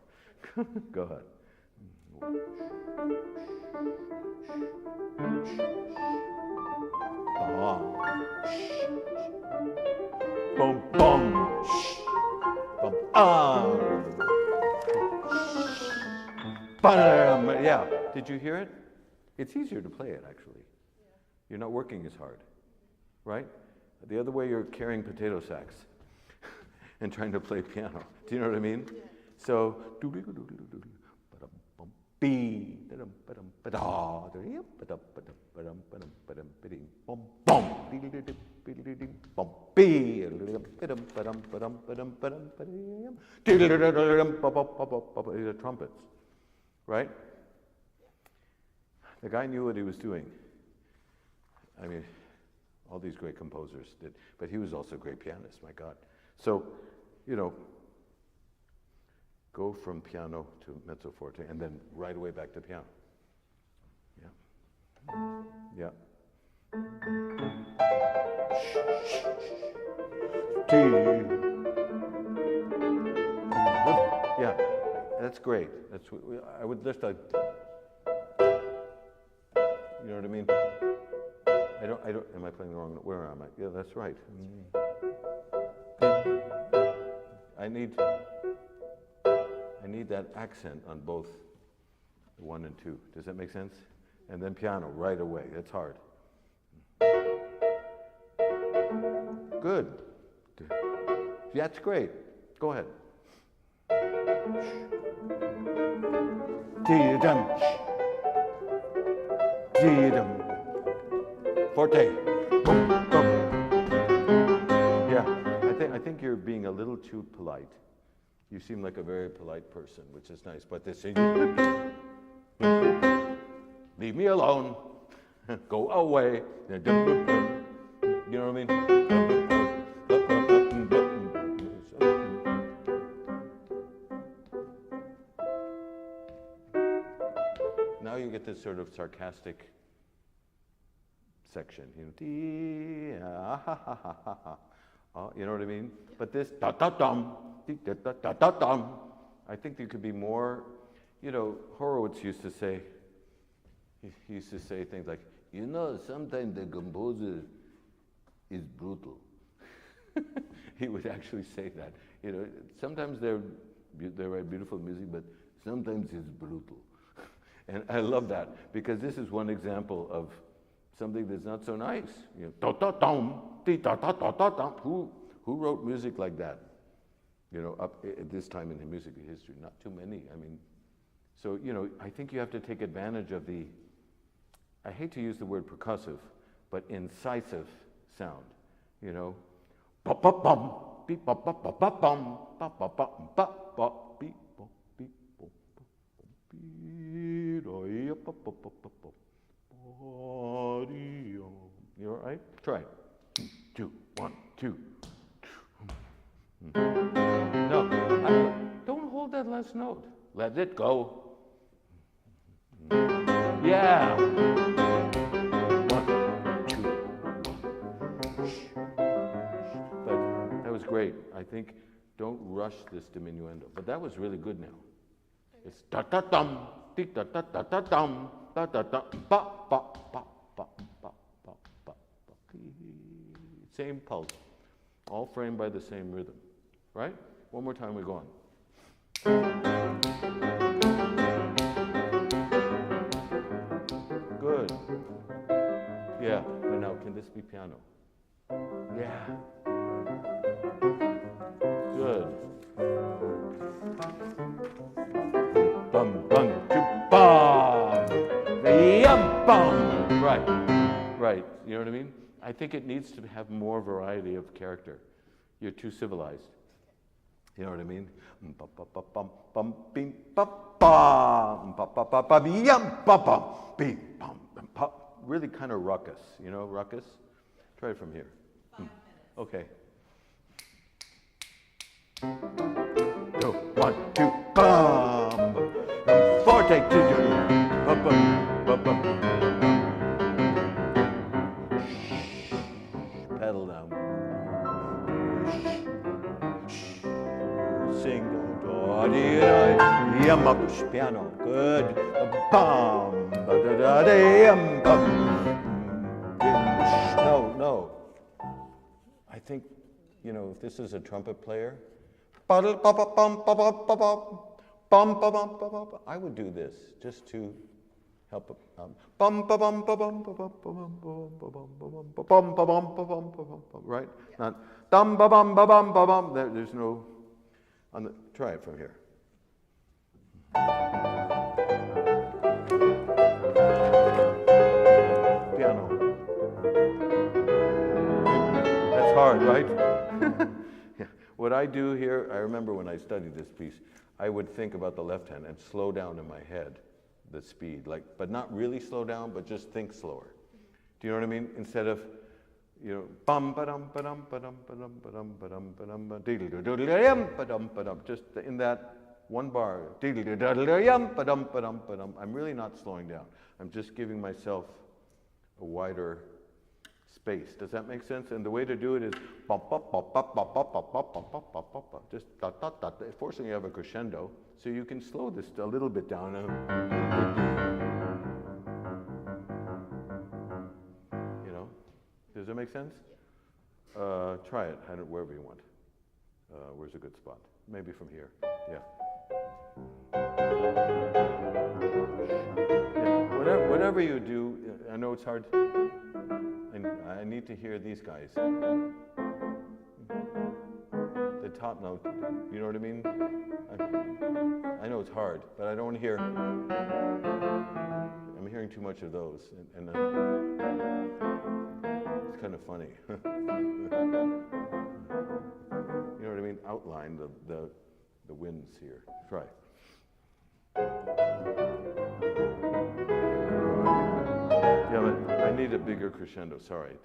Go ahead. Boom, boom. Boom, bam. Yeah. Did you hear it? It's easier to play it, actually. Yeah. You're not working as hard, right? The other way, you're carrying potato sacks and trying to play piano. Do you know what I mean? Yeah. So, the trumpets, right? The guy knew what he was doing. I mean, all these great composers did, but he was also a great pianist, my God. So, go from piano to mezzo forte, and then right away back to piano. Yeah. Yeah, that's great. I would just like, you know what I mean? I don't, am I playing the wrong note? Where am I? Yeah, that's right. I need that accent on both 1 and 2. Does that make sense? And then piano right away. That's hard. Good. That's great. Go ahead. Dee-dum. Dee-dum. Forte. Boom, boom. Yeah, I think you're being a little too polite. You seem like a very polite person, which is nice. But this is, leave me alone. Go away. You know what I mean? Now you get this sort of sarcastic section, you know, you know what I mean? But this da-da-dum, da-da-da-da-dum, I think there could be more, you know, Horowitz used to say, he used to say things like, you know, sometimes the composer is brutal. He would actually say that. You know, sometimes they write beautiful music, but sometimes it's brutal. And I love that, because this is one example of something that's not so nice. You know, da-da-dum, dee-da-da-da-da-dum. Who wrote music like that? You know, up at this time in the music history, not too many. I mean, so, you know, I think you have to take advantage of the, I hate to use the word percussive, but incisive sound, you know. Ba-ba-bum, beep-ba-ba-ba-ba-bum, ba-ba-ba-ba-ba, beep-ba, beep-ba, beep-ba-beep-ba-ba-ba-ba-ba. You all right? Try it. 2, 1, 2. No, don't hold that last note. Let it go. Yeah. 1, 2, 1. But that was great. I think don't rush this diminuendo. But that was really good now. It's da da dum, da da da da da dum, da da da ba ba ba ba ba ba ba. Same pulse, all framed by the same rhythm, right? One more time, we go on. Good. Yeah, but now can this be piano? Yeah. Good. Bum bum choo bum. Yum bum. Right. Right. You know what I mean? I think it needs to have more variety of character. You're too civilized. You know what I mean? Really kind of ruckus, you know, ruckus? Try it from here. 5 minutes. Okay. 2, 1, 2, bum. Forte, 2, bum, bum, bum. Pedal down. Sing yum up piano. Good. Bum. No. I think, you know, if this is a trumpet player, I would do this just to help. Right? Not dum ba bum ba bum ba bum. There's no. Try it from here. Piano. That's hard, right? Yeah. What I do here, I remember when I studied this piece, I would think about the left hand and slow down in my head the speed, like, but not really slow down, but just think slower. Do you know what I mean? Instead of, you know, bum ba dum ba dum ba dum ba dum ba dum ba dum ba dum ba diddle diddle ba dum ba dum, just in that one bar. Diddle diddle ba dum ba dum ba dum. I'm really not slowing down. I'm just giving myself a wider space. Does that make sense? And the way to do it is just dot dot dot. Fortunately, you have a crescendo, so you can slow this a little bit down. You know, does that make sense? Try it. Wherever you want. Where's a good spot? Maybe from here. Yeah. Whatever you do, I know it's hard. I need to hear these guys. The top note. You know what I mean? I know it's hard, but I don't hear. I'm hearing too much of those, and it's kind of funny. You know what I mean? Outline the winds here. Try. Yeah, but I need a bigger crescendo. Sorry.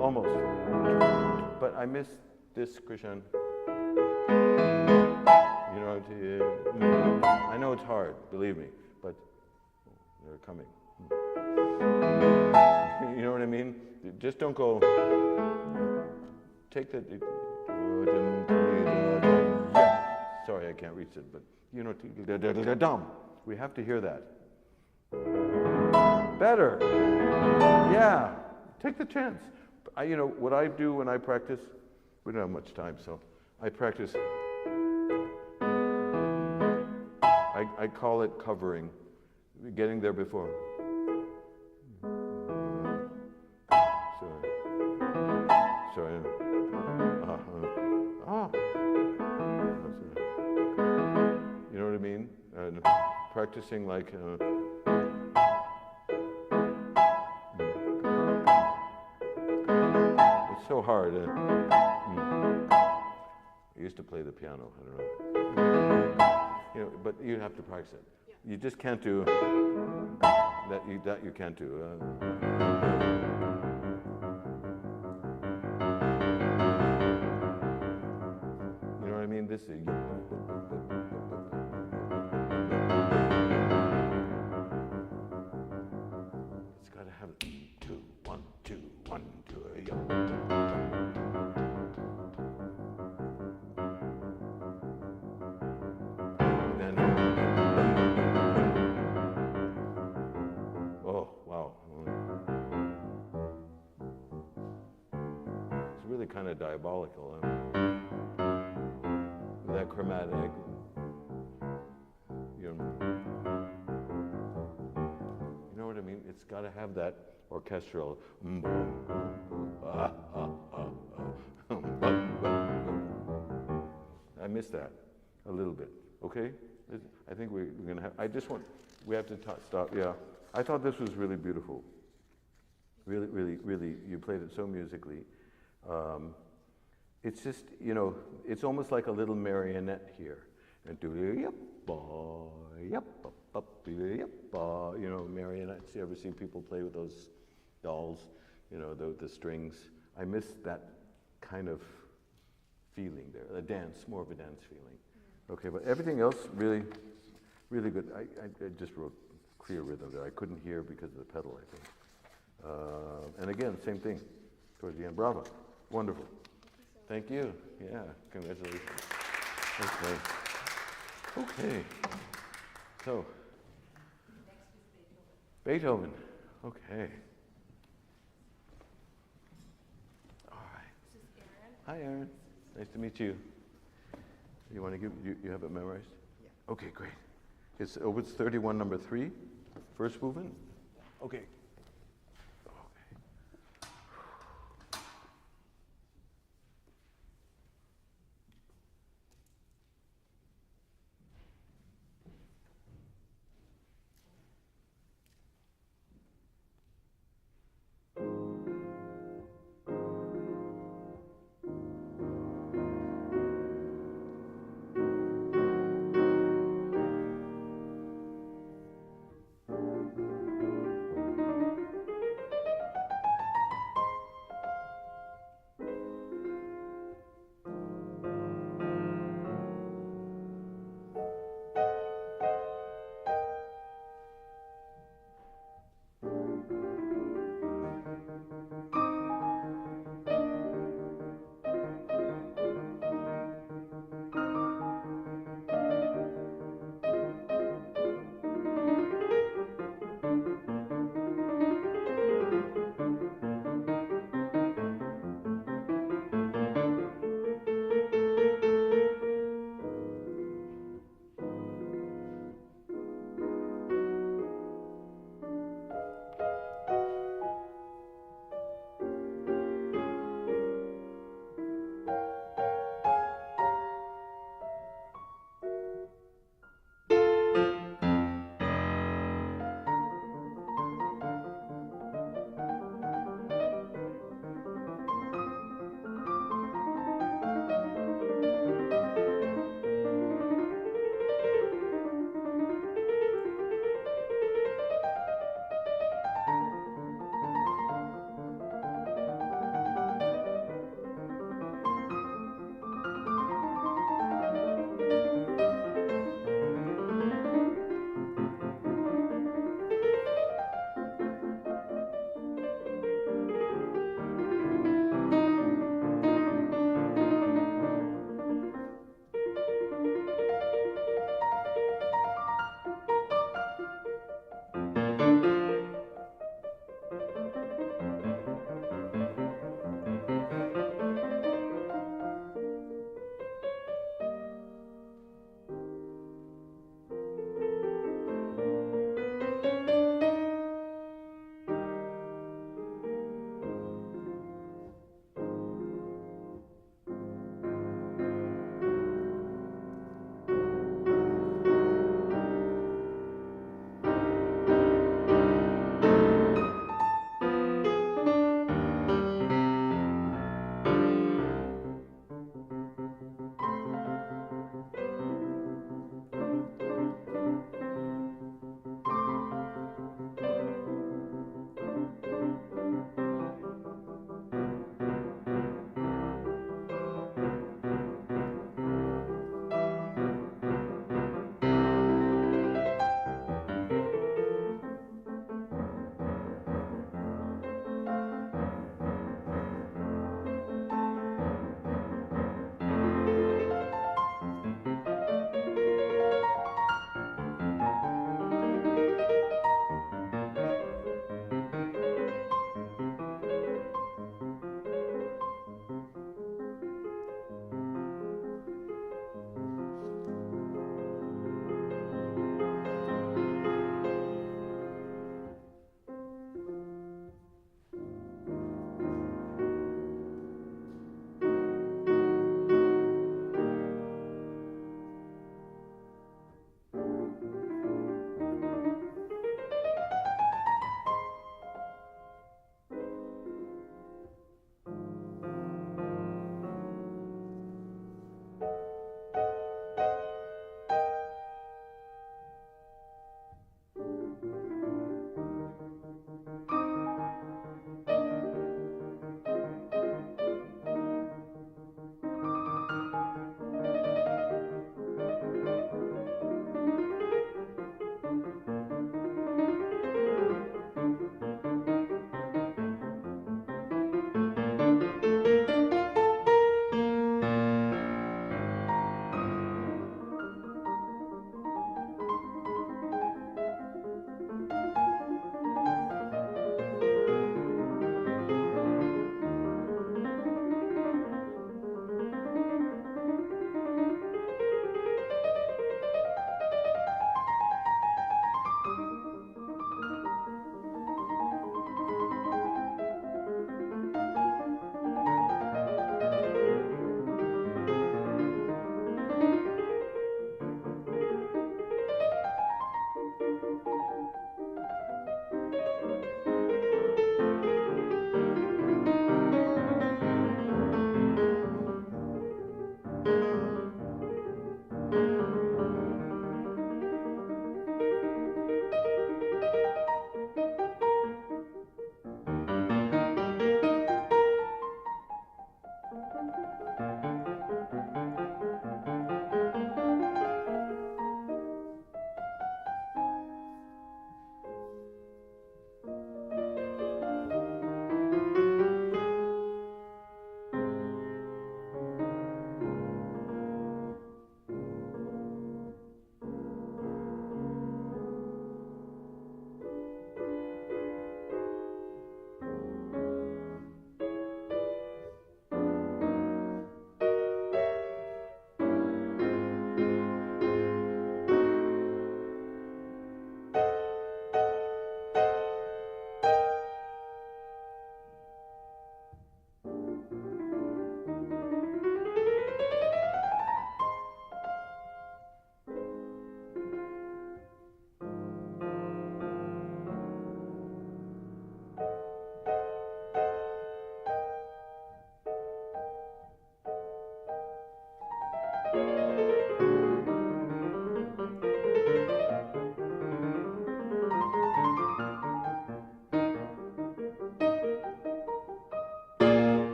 Almost. But I missed this crescendo. You know, I know it's hard, believe me, but they're coming. You know what I mean? Just don't go. Take the. Sorry, I can't reach it, but you know, we have to hear that. Better. Yeah. Take the chance. You know, what I do when I practice, we don't have much time, so I practice. I call it covering, getting there before. Sorry. You know what I mean? Practicing like. It's so hard. I used to play the piano. I don't know. You know, but you have to practice it. You just can't do that. You can't do. You know what I mean? This is. It's got to have 2, 1, 2, 1, 2. Kind of diabolical. That chromatic. You know what I mean? It's got to have that orchestral. I miss that a little bit. Okay? I think we're going to have. We have to stop. Yeah. I thought this was really beautiful. Really, really, really. You played it so musically. It's just, you know, it's almost like a little marionette here. And you know, marionettes. You ever seen people play with those dolls? You know, the strings. I miss that kind of feeling there. A dance, more of a dance feeling. Okay, but everything else really, really good. I just wrote clear rhythm there. I couldn't hear because of the pedal, I think. And again, same thing towards the end. Bravo. Wonderful. Thank you. Yeah, congratulations. Okay. Okay. So, Beethoven. Okay. All right. This is Erin. Hi, Aaron. Nice to meet you. You want to give, you have it memorized? Yeah. Okay, great. It's Opus 31, number 3, first movement? Okay.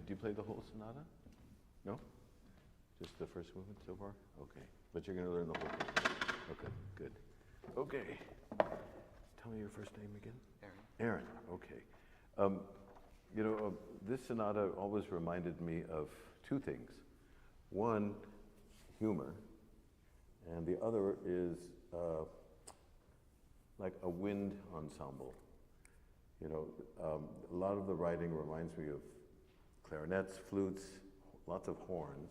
do you play the whole sonata? No? Just the first movement so far? Okay. But you're going to learn the whole thing. Okay, good. Okay. Tell me your first name again. Aaron. Okay. This sonata always reminded me of two things. One, humor, and the other is like a wind ensemble. A lot of the writing reminds me of clarinets, flutes, lots of horns,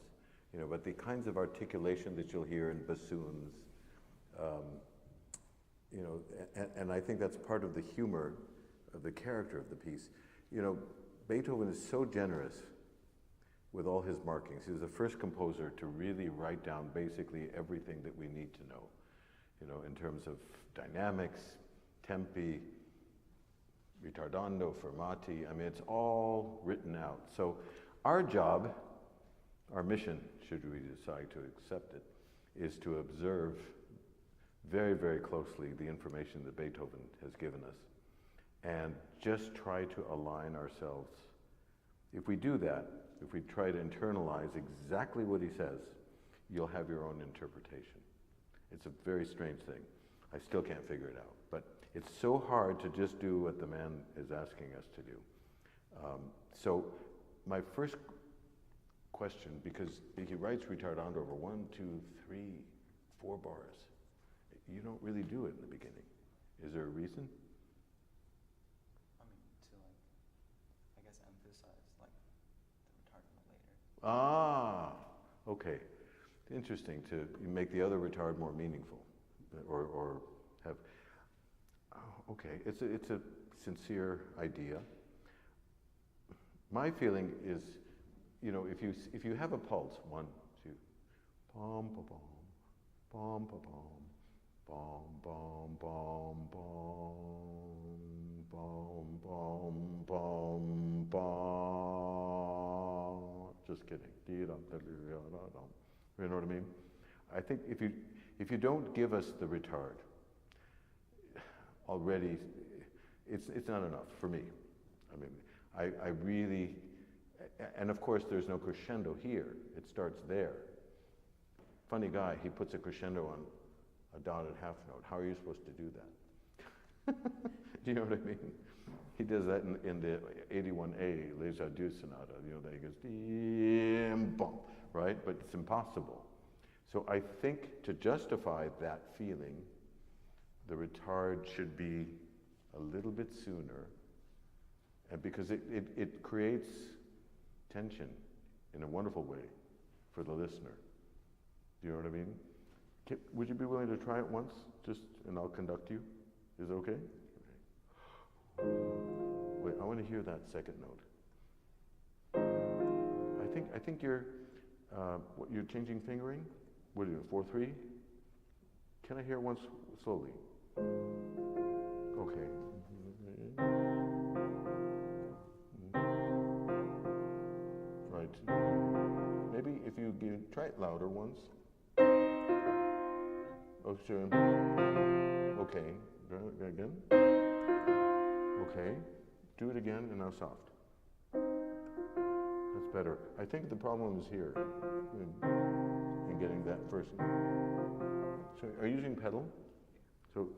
but the kinds of articulation that you'll hear in bassoons, and I think that's part of the humor of the character of the piece. Beethoven is so generous with all his markings. He was the first composer to really write down basically everything that we need to know, in terms of dynamics, tempi, ritardando, fermati. I mean, it's all written out. So our job, our mission, should we decide to accept it, is to observe very, very closely the information that Beethoven has given us and just try to align ourselves. If we do that, if we try to internalize exactly what he says, you'll have your own interpretation. It's a very strange thing. I still can't figure it out, but it's so hard to just do what the man is asking us to do. So my first question, because he writes ritardando over 1, 2, 3, 4 bars. You don't really do it in the beginning. Is there a reason? I mean, to I guess emphasize the retardando later. Ah, okay. Interesting to make the other retard more meaningful, or have. Oh, okay, it's a sincere idea. My feeling is, if you have a pulse, 1, 2, pom pom pom pom pom pom pom pom pom pom pom. Just kidding. You know what I mean? I think if you don't give us the retard already, it's not enough for me. I mean, I really, and of course there's no crescendo here. It starts there. Funny guy, he puts a crescendo on a dotted half note. How are you supposed to do that? Do you know what I mean? He does that in the 81A, Les Adieux Sonata, that he goes, dim, bump, right? But it's impossible. So I think to justify that feeling, the retard should be a little bit sooner, and because it creates tension in a wonderful way for the listener. Do you know what I mean? Would you be willing to try it once, and I'll conduct you? Is it okay? Wait, I want to hear that second note. I think you're changing fingering. What are you doing? 4/3? Can I hear it once slowly? Okay. Right. Maybe if you try it louder once. Oh, sure. Okay. Again. Okay. Do it again, and now soft. That's better. I think the problem is here in getting that first. So, are you using pedal? So,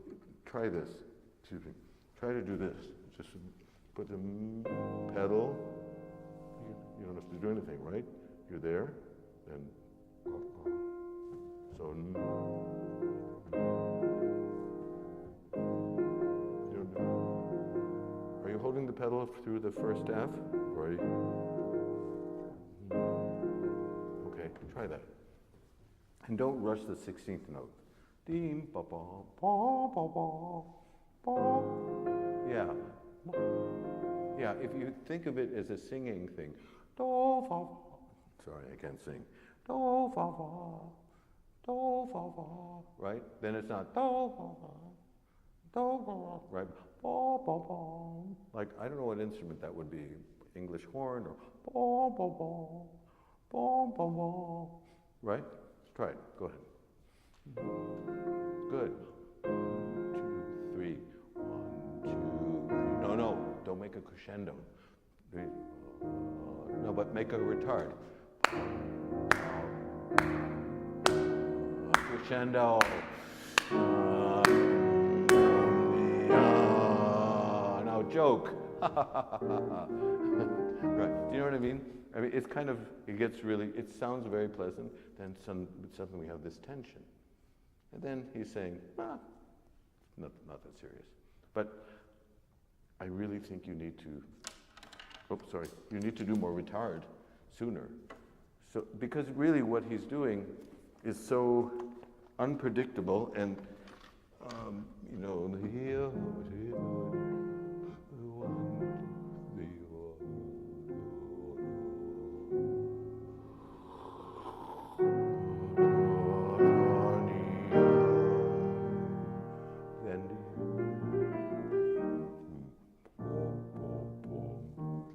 try this. Excuse me. Try to do this. Just put the pedal. You don't have to do anything, right? You're there, then. So. Are you holding the pedal through the first F? Or are you... Okay, try that. And don't rush the 16th note. Deem, ba ba ba ba ba ba. Yeah. Yeah, if you think of it as a singing thing. Do fa fa. Sorry, I can't sing. Do fa fa. Do fa fa. Right? Then it's not do fa fa. Do fa fa. Right? Ba ba ba. Like, I don't know what instrument that would be. English horn or ba ba ba. Ba ba ba. Right? Try it. Go ahead. Good. 1, 2, 3. 1, 2. No, don't make a crescendo. No, but make a retard. Crescendo. Now joke. Right? Do you know what I mean? I mean, it's kind of, it sounds very pleasant, then suddenly we have this tension. And then he's saying, not that serious. But I really think you need to, you need to do more retard sooner. So, because really what he's doing is so unpredictable and,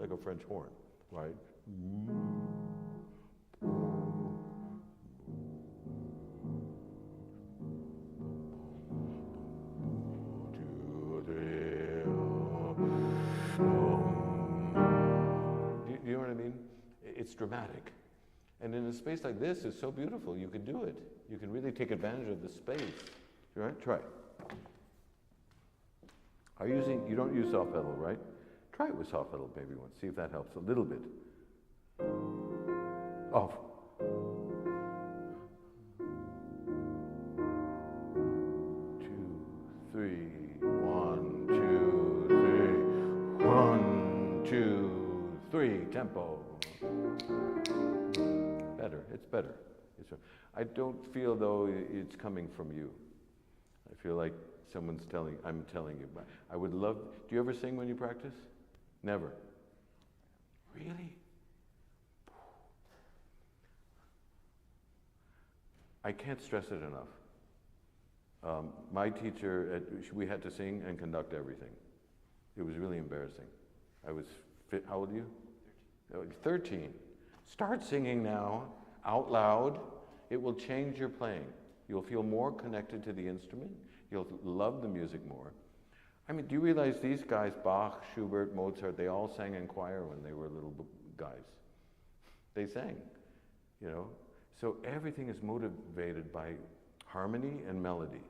like a French horn, right? Do you know what I mean? It's dramatic. And in a space like this, it's so beautiful. You can do it. You can really take advantage of the space. Right? Try. You don't use soft pedal, right? Try it with soft pedal maybe once. See if that helps a little bit. Off. 2, 3, 1, 2, 3. 1, 2, 3. Tempo. Better. It's better. I don't feel though it's coming from you. I feel like I'm telling you. I would love, do you ever sing when you practice? Never. Really? I can't stress it enough. My teacher, we had to sing and conduct everything. It was really embarrassing. I was, how old are you? 13. Start singing now, out loud. It will change your playing. You'll feel more connected to the instrument. You'll love the music more. I mean, do you realize these guys, Bach, Schubert, Mozart, they all sang in choir when they were little guys. They sang, you know. So everything is motivated by harmony and melody.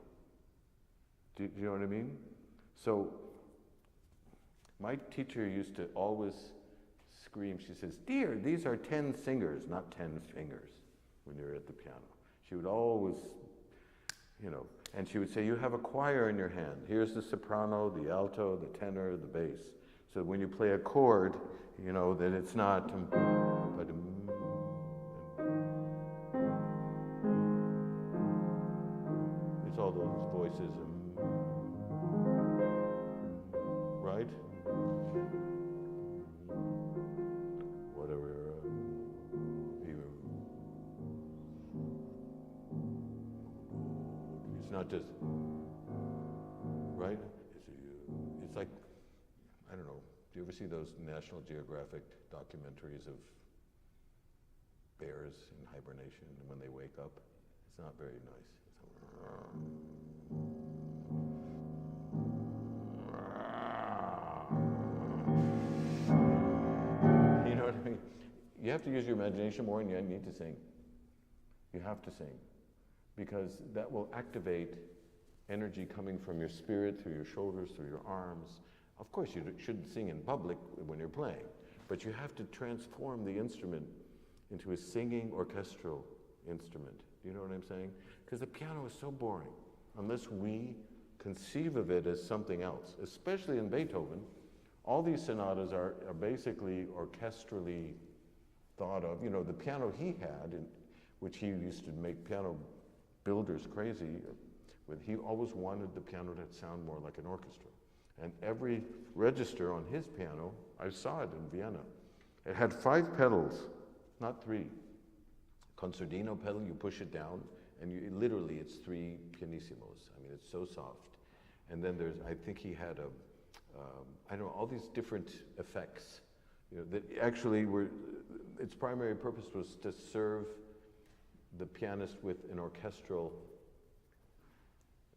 Do you know what I mean? So my teacher used to always scream, she says, "Dear, these are 10 singers, not 10 fingers," when you're at the piano. She would always, you know, and she would say, "You have a choir in your hand. Here's the soprano, the alto, the tenor, the bass. So when you play a chord, you know, that it's not, but it's all those voices, right? Whatever. It's not just, right? It's like, I don't know, do you ever see those National Geographic documentaries of bears in hibernation and when they wake up? It's not very nice. You know what I mean? You have to use your imagination more and you need to sing. You have to sing. Because that will activate energy coming from your spirit, through your shoulders, through your arms. Of course, you shouldn't sing in public when you're playing, but you have to transform the instrument into a singing orchestral instrument. Do you know what I'm saying? Because the piano is so boring unless we conceive of it as something else, especially in Beethoven. All these sonatas are basically orchestrally thought of. You know, the piano he had, which he used to make piano builders crazy with, he always wanted the piano to sound more like an orchestra. And every register on his piano, I saw it in Vienna, it had 5 pedals, not 3. Concertino pedal, you push it down, and literally it's 3 pianissimos. I mean, it's so soft. And then there's, I think he had I don't know, all these different effects, you know, that actually were, its primary purpose was to serve the pianist with an orchestral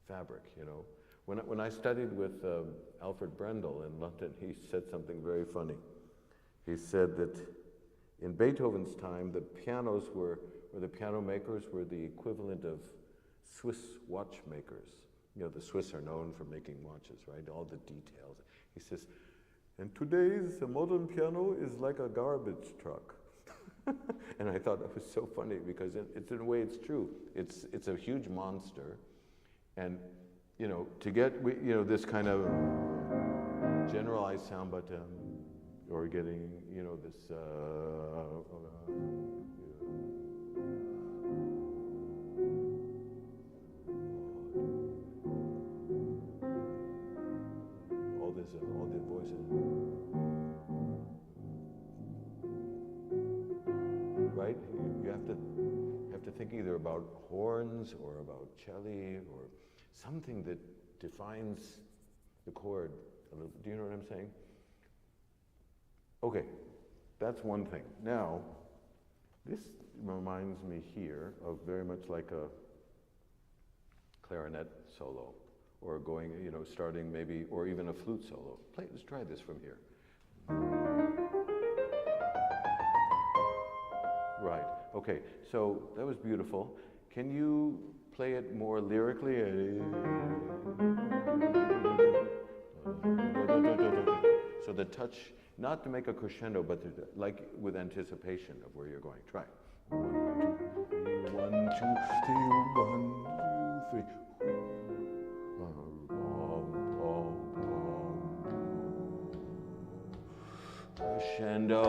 fabric, you know. When I studied with Alfred Brendel in London, he said something very funny. He said that In Beethoven's time, the pianos were, or the piano makers were the equivalent of Swiss watchmakers. You know, the Swiss are known for making watches, right? All the details. He says, and today's modern piano is like a garbage truck. And I thought that was so funny because it's in a way it's true. It's a huge monster, and you know, to get you know, this kind of generalized sound, but or getting, you know, this all the voices, right? You have to think either about horns or about cello or something that defines the chord a little. Do you know what I'm saying? Okay, that's one thing. Now, this reminds me here of very much like a clarinet solo, or going, you know, starting maybe, or even a flute solo. Let's try this from here. Right, okay, so that was beautiful. Can you play it more lyrically? So the touch, not to make a crescendo, but to, like with anticipation of where you're going. Try. 1, 2, 3, 1, 2, 3. Crescendo,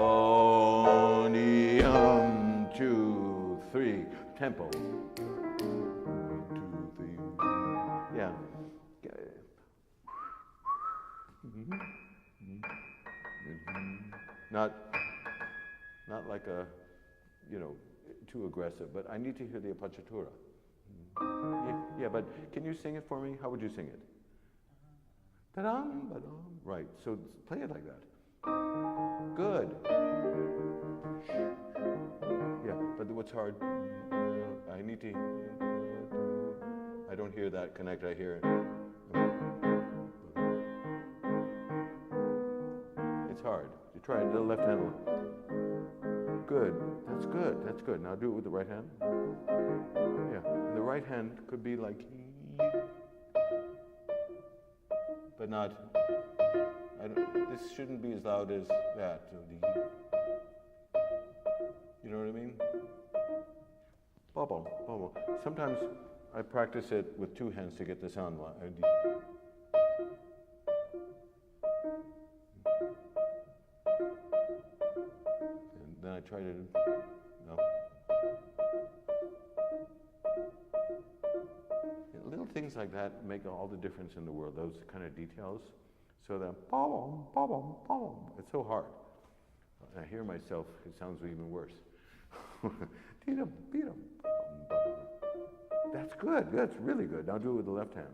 2, 3, tempo. 1, 2, 3. Yeah. Not like a, you know, too aggressive, but I need to hear the appoggiatura. Yeah, but can you sing it for me? How would you sing it? Ta-dum, ba-dum. Right, so play it like that. Good. Yeah, but what's hard, I need to, I don't hear that connect, I hear it. It's hard. You try it, the left hand. Good, that's good, that's good. Now do it with the right hand. Yeah, the right hand could be like, but not, this shouldn't be as loud as that. You know what I mean? Bubble, bubble. Sometimes I practice it with two hands to get the sound. And then I try to, no. And little things like that make all the difference in the world, those kind of details. So the bum, bum, bum, it's so hard. I hear myself, it sounds even worse. That's good, that's really good. Now do it with the left hand.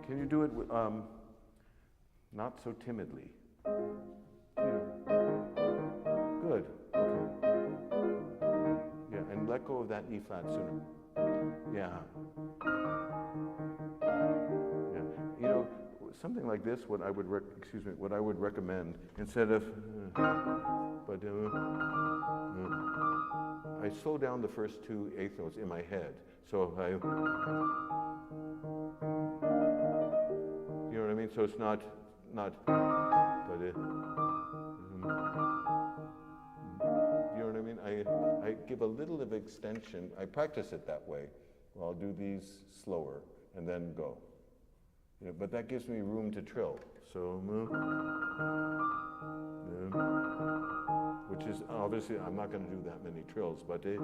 Can you do it with, not so timidly? Good, okay. Yeah, and let go of that E flat sooner. Yeah. You know, something like this, what I would recommend, instead of, but I slow down the first two eighth notes in my head. So I, you know what I mean? So it's not, but it, you know what I mean? I give a little of extension. I practice it that way. Well, I'll do these slower and then go. You know, but that gives me room to trill. So, which is obviously, I'm not going to do that many trills, but it,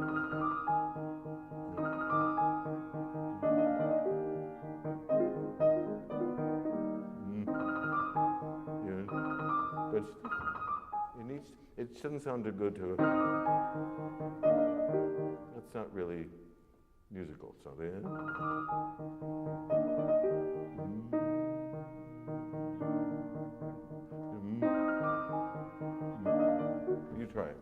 but it needs, it doesn't sound too good to, that's not really musical, so you try it.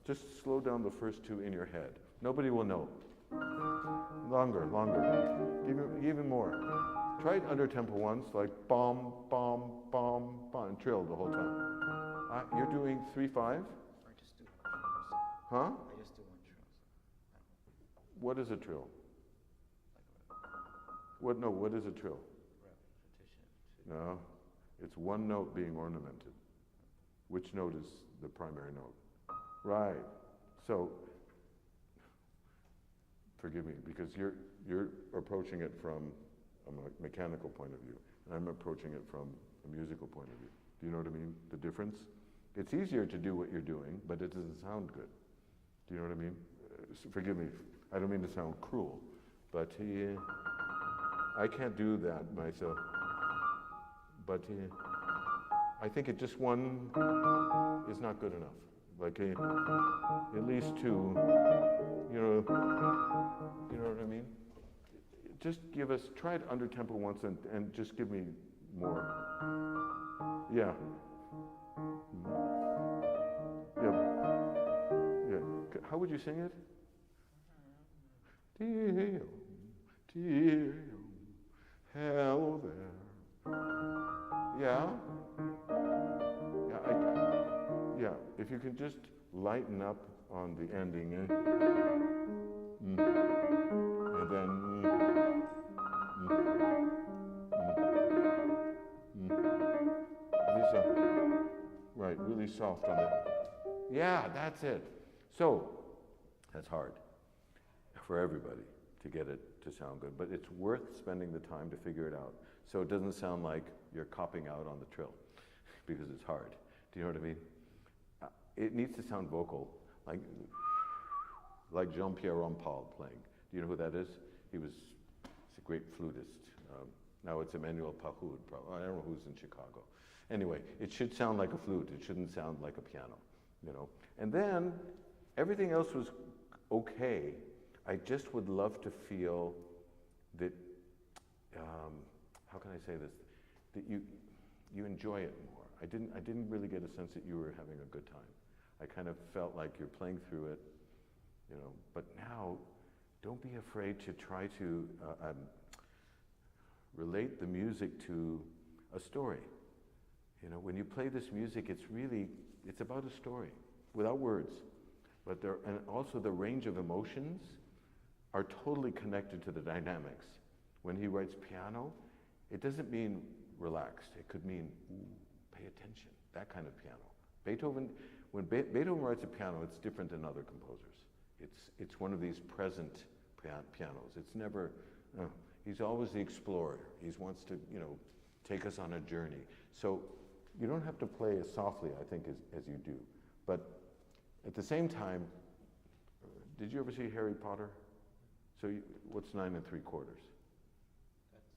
Just slow down the first two in your head. Nobody will know. Longer. Even more. Try it under tempo once, like bomb, bomb, bomb, bomb, and trill the whole time. You're doing 3/5? Or just do one trill. Huh? I just do one trill. What is a trill? Like a What is a trill? repetition. No, it's one note being ornamented. Which note is the primary note? Right. So, forgive me, because you're approaching it from a mechanical point of view, and I'm approaching it from a musical point of view. Do you know what I mean? The difference? It's easier to do what you're doing, but it doesn't sound good. Do you know what I mean? Forgive me, I don't mean to sound cruel, but I can't do that myself. But I think it just one is not good enough. Like at least two, you know what I mean? Just give us, try it under tempo once and just give me more. Yeah. Yeah. How would you sing it? Dear, dear, hello there. Yeah? Yeah, if you can just lighten up on the ending. And then. Right, really soft on it. Yeah, that's it. So, that's hard for everybody to get it to sound good, but it's worth spending the time to figure it out so it doesn't sound like you're copping out on the trill because it's hard. Do you know what I mean? It needs to sound vocal, like Jean-Pierre Rampal playing. Do you know who that is? He's a great flutist. Now it's Emmanuel Pahoud, I don't know who's in Chicago. Anyway, it should sound like a flute. It shouldn't sound like a piano, you know. And then everything else was okay. I just would love to feel that, how can I say this? That you enjoy it more. I didn't really get a sense that you were having a good time. I kind of felt like you're playing through it, you know. But now, don't be afraid to try to relate the music to a story. You know, when you play this music, it's about a story, without words. But and also the range of emotions are totally connected to the dynamics. When he writes piano, it doesn't mean relaxed. It could mean, pay attention, that kind of piano. When Beethoven writes a piano, it's different than other composers. It's one of these present pianos. It's never, he's always the explorer. He wants to, you know, take us on a journey. So you don't have to play as softly, I think, as you do. But at the same time, did you ever see Harry Potter? So what's 9 3/4? That's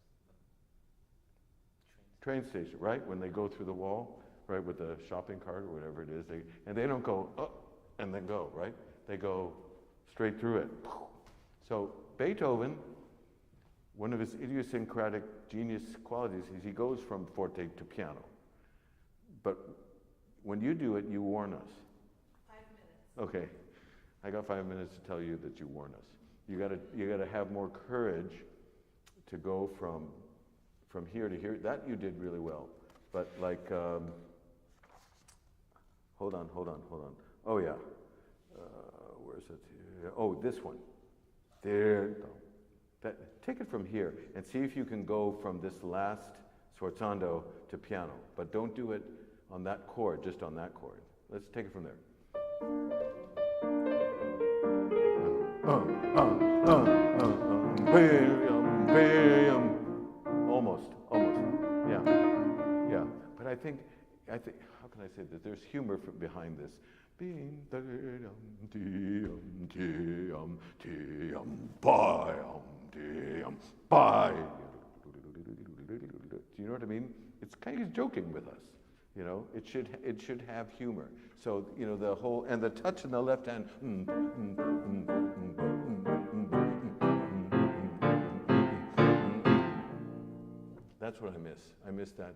Train station, right? When they go through the wall, right, with the shopping cart or whatever it is, they don't go up and then go, right? They go straight through it. So Beethoven, one of his idiosyncratic genius qualities is he goes from forte to piano. But when you do it, you warn us. 5 minutes. Okay, I got 5 minutes to tell you that you warn us. You gotta have more courage to go from here to here. That you did really well. But like, hold on. Oh yeah, where's it? Oh, this one. There. Take it from here and see if you can go from this last sforzando to piano. But don't do it on that chord, just on that chord. Let's take it from there. Almost. Yeah. But I think, how can I say this? There's humor behind this. Bye. Do you know what I mean? It's kind of joking with us. You know, it should have humor. So, you know, the whole, and the touch in the left hand. That's what I miss. I miss that.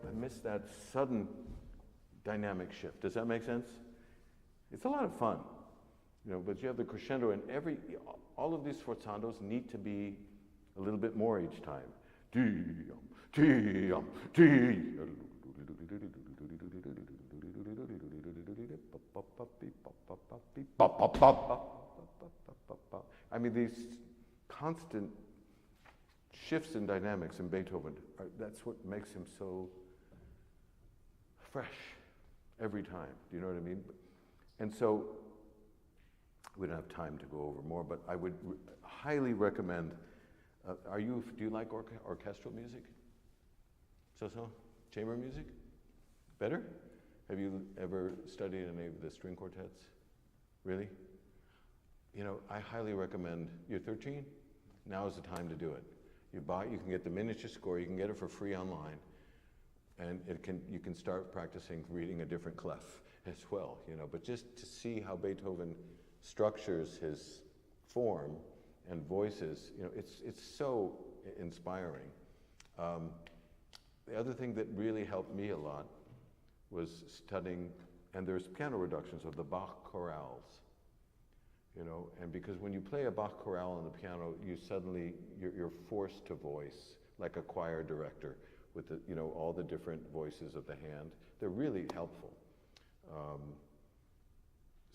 I miss that sudden dynamic shift. Does that make sense? It's a lot of fun. You know, but you have the crescendo, and all of these sforzandos need to be a little bit more each time. I mean, these constant shifts in dynamics in Beethoven, that's what makes him so fresh every time. Do you know what I mean? And so, we don't have time to go over more, but I would highly recommend, do you like orchestral music? So? Chamber music? Better? Have you ever studied any of the string quartets? Really? You know, I highly recommend, you're 13? Now is the time to do it. You can get the miniature score, you can get it for free online, and you can start practicing reading a different clef as well, you know, but just to see how Beethoven structures his form and voices, you know, it's so inspiring. The other thing that really helped me a lot was studying, and there's piano reductions of the Bach chorales, you know, and because when you play a Bach chorale on the piano, you're forced to voice like a choir director with the, you know, all the different voices of the hand. They're really helpful.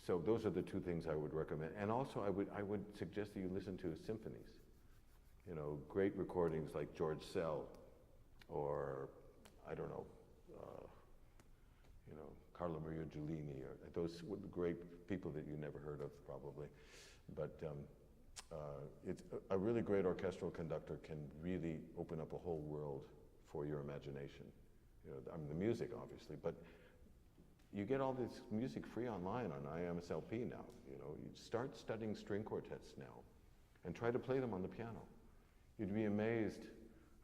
So those are the two things I would recommend. And also I would suggest that you listen to symphonies. You know, great recordings like George Sell, or I don't know, you know, Carlo Maria Giulini, or those great people that you never heard of probably. But it's a really great orchestral conductor can really open up a whole world for your imagination. You know, I mean the music obviously, but you get all this music free online on IMSLP now. You know, you start studying string quartets now, and try to play them on the piano. You'd be amazed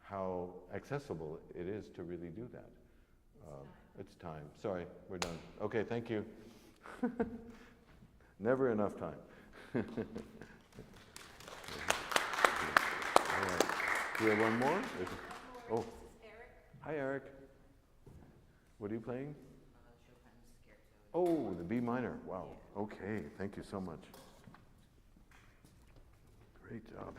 how accessible it is to really do that. It's time. Sorry, we're done. Okay, thank you. Never enough time. All right. Do we have one more? Oh. Hi, Eric. What are you playing? Oh, the B minor. Wow. Okay, thank you so much. Great job.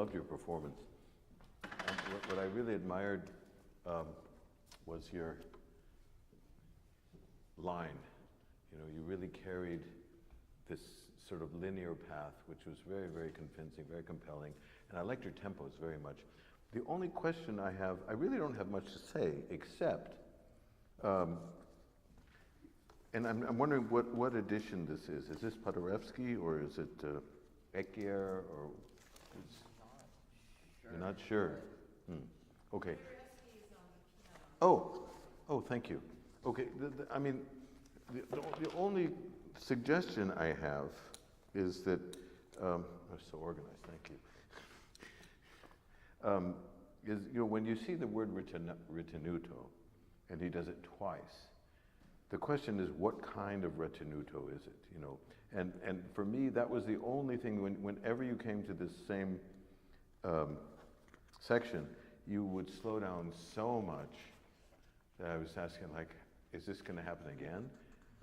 loved your performance. What I really admired was your line. You know, you really carried this sort of linear path, which was very, very convincing, very compelling, and I liked your tempos very much. The only question I have, I really don't have much to say, except, and I'm wondering what edition this is. Is this Paderewski, or is it Ekier, or you're not sure? Okay. Oh, thank you. Okay, I mean, the only suggestion I have is that, I'm so organized, thank you. Is, you know, when you see the word ritenuto, and he does it twice, the question is, what kind of ritenuto is it, you know? And for me, that was the only thing, whenever you came to this same section, you would slow down so much that I was asking, like, is this going to happen again?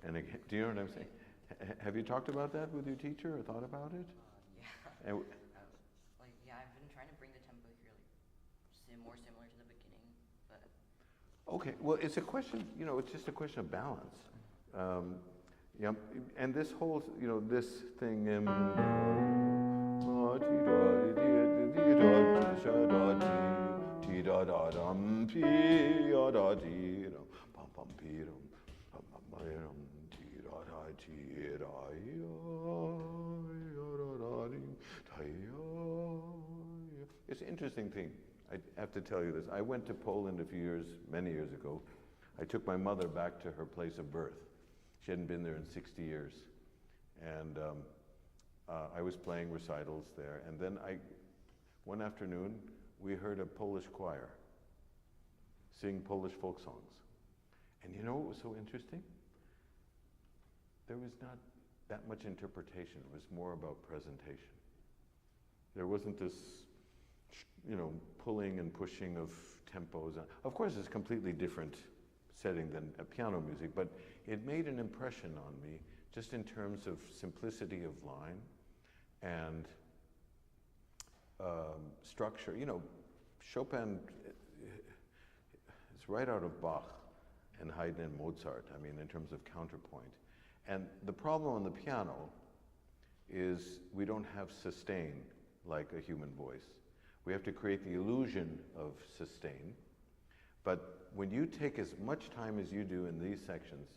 And again, do you know what I'm saying? Have you talked about that with your teacher or thought about it? Yeah. And, I've been trying to bring the tempo here more similar to the beginning, but. okay, well, it's a question, you know, it's just a question of balance. Yeah, and this whole, you know, this thing in it's an interesting thing. I have to tell you this. I went to Poland many years ago. I took my mother back to her place of birth. She hadn't been there in 60 years. And I was playing recitals there. And then one afternoon, we heard a Polish choir sing Polish folk songs. And you know what was so interesting? There was not that much interpretation. It was more about presentation. There wasn't this, you know, pulling and pushing of tempos. Of course, it's a completely different setting than a piano music, but it made an impression on me just in terms of simplicity of line and structure. You know, Chopin is right out of Bach and Haydn and Mozart, I mean, in terms of counterpoint. And the problem on the piano is we don't have sustain like a human voice. We have to create the illusion of sustain. But when you take as much time as you do in these sections,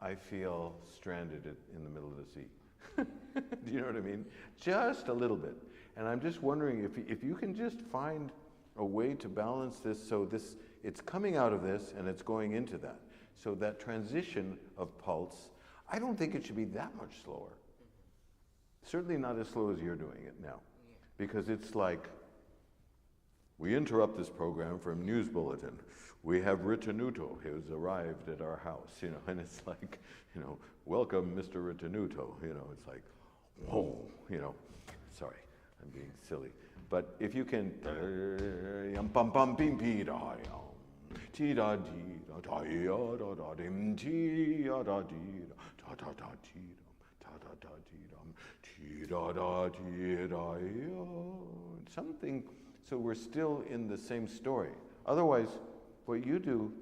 I feel stranded in the middle of the sea. Do you know what I mean? Just a little bit. And I'm just wondering if you can just find a way to balance this so it's coming out of this and it's going into that. So that transition of pulse, I don't think it should be that much slower. Certainly not as slow as you're doing it now. Because it's like, we interrupt this program for a news bulletin. We have Ritenuto who's arrived at our house, you know, and it's like, you know, welcome, Mr. Ritenuto, you know, it's like, whoa, you know, sorry, I'm being silly. But if you can, something, so we're still in the same story. Otherwise, what you do,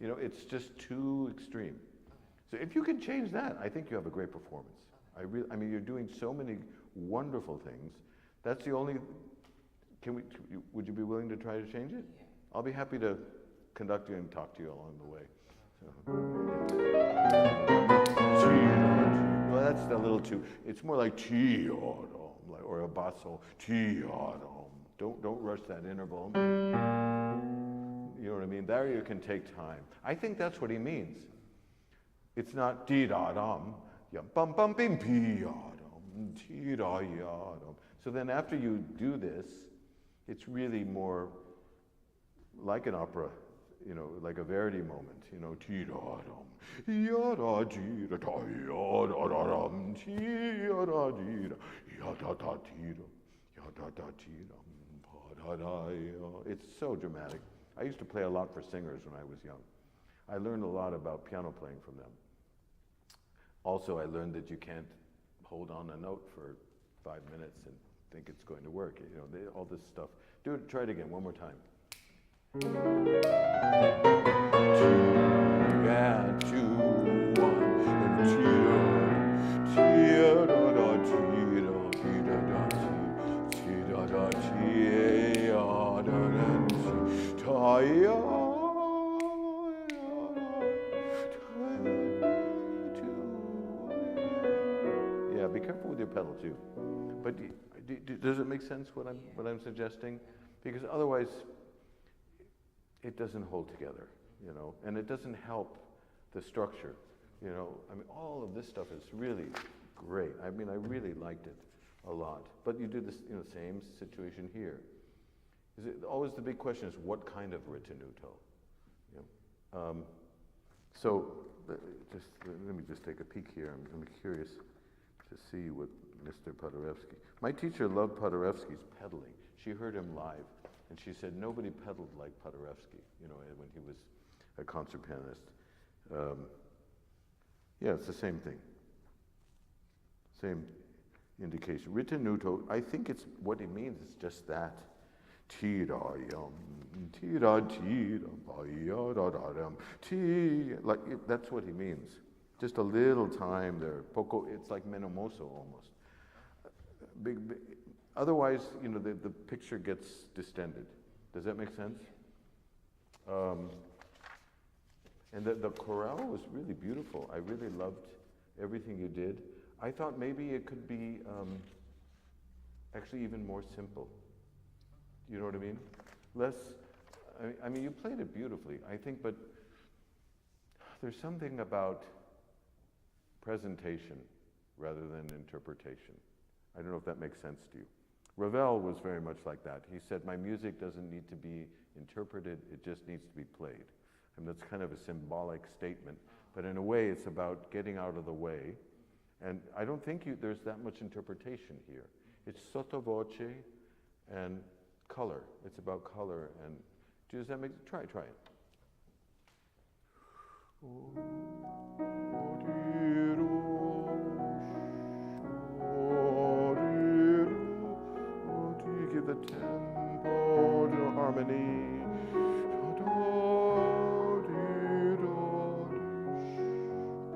you know, it's just too extreme. So if you can change that, I think you have a great performance. I mean, you're doing so many wonderful things. That's the only, would you be willing to try to change it? Yeah. I'll be happy to conduct you and talk to you along the way. Well, that's a little too, it's more like or a basso. Don't rush that interval. You know what I mean? There you can take time. I think that's what he means. It's not dee-da-dum, bum-bum-bim-pee-ya-dum, dee-da-ya-dum. So then after you do this, it's really more like an opera, you know, like a Verdi moment, you know, dee-da-dum, ya-da-dee-da-da-ya-da-da-dum, dee-ya-da-dee-da, ya-da-da-dee-dum, ya-da-da-dee-dum, pa-da-da-ya. It's so dramatic. I used to play a lot for singers when I was young. I learned a lot about piano playing from them. Also, I learned that you can't hold on a note for 5 minutes and think it's going to work. You know, all this stuff. Do it. Try it again. One more time. Yeah, 2, 1, and yeah, be careful with your pedal too. But does it make sense what I'm suggesting? Because otherwise, it doesn't hold together, you know, and it doesn't help the structure, you know. I mean, all of this stuff is really great. I mean, I really liked it a lot. But you do this, you know, same situation here. Is it always the big question is what kind of ritenuto? You know? So let me just take a peek here. I'm curious to see what Mr. Paderewski. My teacher loved Paderewski's pedaling. She heard him live, and she said nobody pedaled like Paderewski, you know, when he was a concert pianist. Yeah, it's the same thing. Same indication. Ritenuto, I think it's what it means is just that. Like that's what he means. Just a little time there. Poco, it's like menomoso almost. Big, otherwise, you know, the picture gets distended. Does that make sense? And the chorale was really beautiful. I really loved everything you did. I thought maybe it could be actually even more simple. You know what I mean? Less, I mean, you played it beautifully, I think, but there's something about presentation rather than interpretation. I don't know if that makes sense to you. Ravel was very much like that. He said, my music doesn't need to be interpreted, it just needs to be played. And that's kind of a symbolic statement, but in a way it's about getting out of the way. And I don't think there's that much interpretation here. It's sotto voce and color. It's about color. And does that make, try it. Give the tempo to harmony.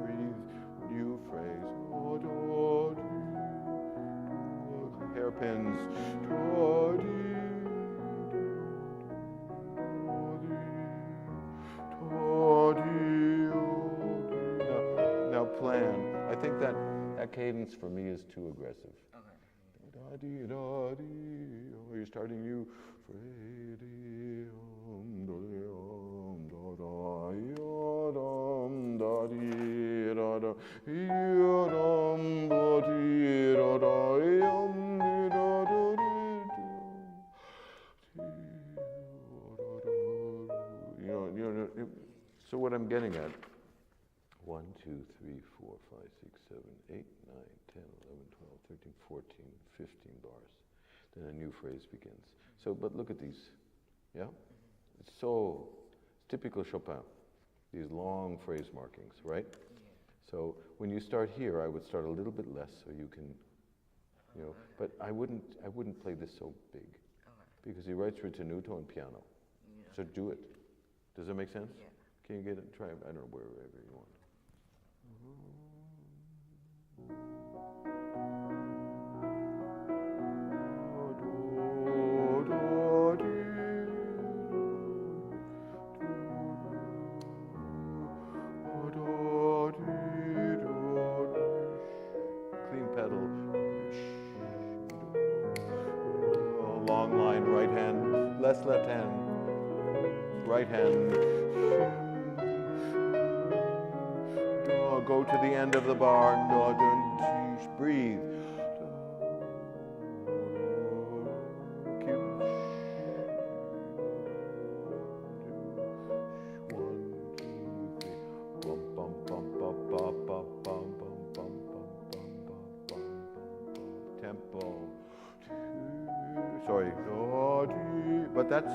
Breathe, new phrase. Hairpins. Now plan. I think that cadence for me is too aggressive. Okay. You're starting new. So what I'm getting at, 1, 2, 3, 4, 5, 6, 7, 8, 9, 10, 11, 12, 13, 14, 15 bars. Then a new phrase begins. So, but look at these, yeah? It's typical Chopin, these long phrase markings, right? So when you start here, I would start a little bit less so you can, you know, but I wouldn't play this so big because he writes ritenuto and piano. So do it. Does that make sense? Yeah. Can you get it? Try it. I don't know, wherever you want. Clean pedal. Long line, right hand, less left hand, right hand. Go to the end of the bar. Breathe. Tempo. Sorry. But that's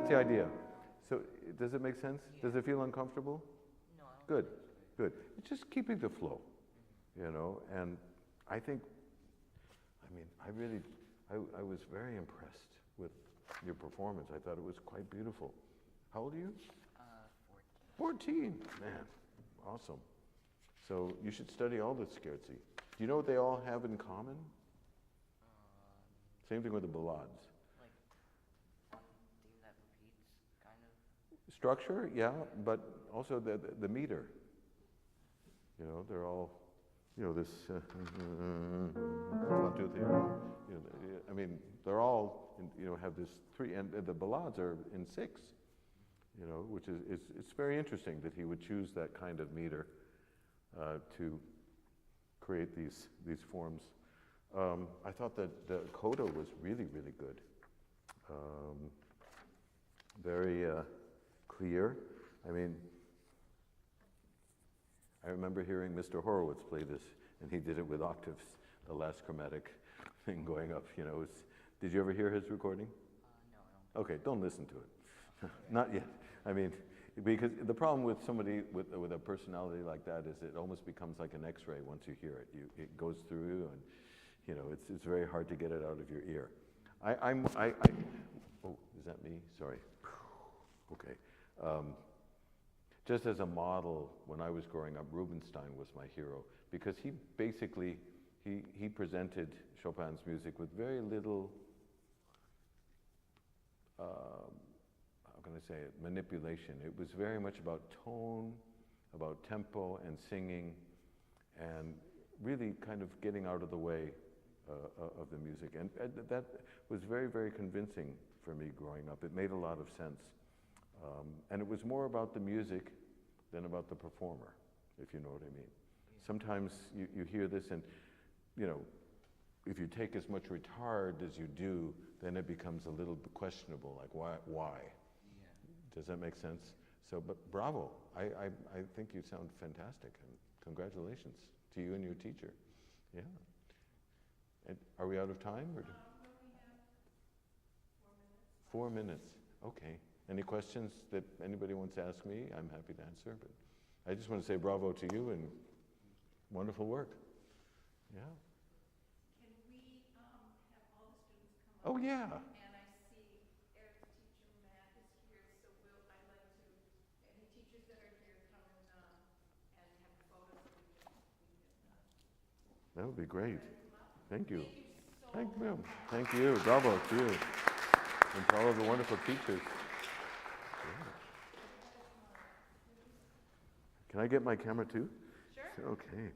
the idea. So does it make sense? Does it feel uncomfortable? No. Good. Good. It's just keeping the flow. you know, and I think, I mean, I was very impressed with your performance. I thought it was quite beautiful. How old are you? 14. 14, man, awesome. So you should study all the scherzi. Do you know what they all have in common? Same thing with the ballades. Like one theme that repeats, kind of. Structure, yeah, but also the meter. You know, they're all, you know, this, 1, 2, 3, you know, I mean, they're all, you know, have this 3, and the ballades are in 6, you know, which is, it's very interesting that he would choose that kind of meter to create these forms. I thought that the coda was really, really good. Very clear. I mean, I remember hearing Mr. Horowitz play this, and he did it with octaves, the last chromatic thing going up, you know. Did you ever hear his recording? No, I don't. Okay, don't listen to it. Not yet. I mean, because the problem with somebody with a personality like that is it almost becomes like an X-ray once you hear it. It goes through, and you know, it's very hard to get it out of your ear. Oh, is that me? Sorry. Okay. Just as a model, when I was growing up, Rubinstein was my hero because he basically he presented Chopin's music with very little. How can I say it? Manipulation. It was very much about tone, about tempo and singing, and really kind of getting out of the way of the music. And that was very, very convincing for me growing up. It made a lot of sense. And it was more about the music than about the performer, if you know what I mean. Sometimes you hear this and, you know, if you take as much retard as you do, then it becomes a little bit questionable, like why? Yeah. Does that make sense? So, but bravo. I think you sound fantastic, and congratulations to you and your teacher. Yeah. And are we out of time? Or No, we have 4 minutes. 4 minutes. Okay. Any questions that anybody wants to ask me? I'm happy to answer. But I just want to say bravo to you and wonderful work. Yeah. Can we have all the students come up? Oh yeah. And I see Eric's teacher Matt is here, so I'd like to, any teachers that are here come and have photos so we can That would be great. come up. Thank you. Thank you so much. Thank you. Bravo to you. And to all of the wonderful teachers. Yeah. Can I get my camera too? Sure. Okay.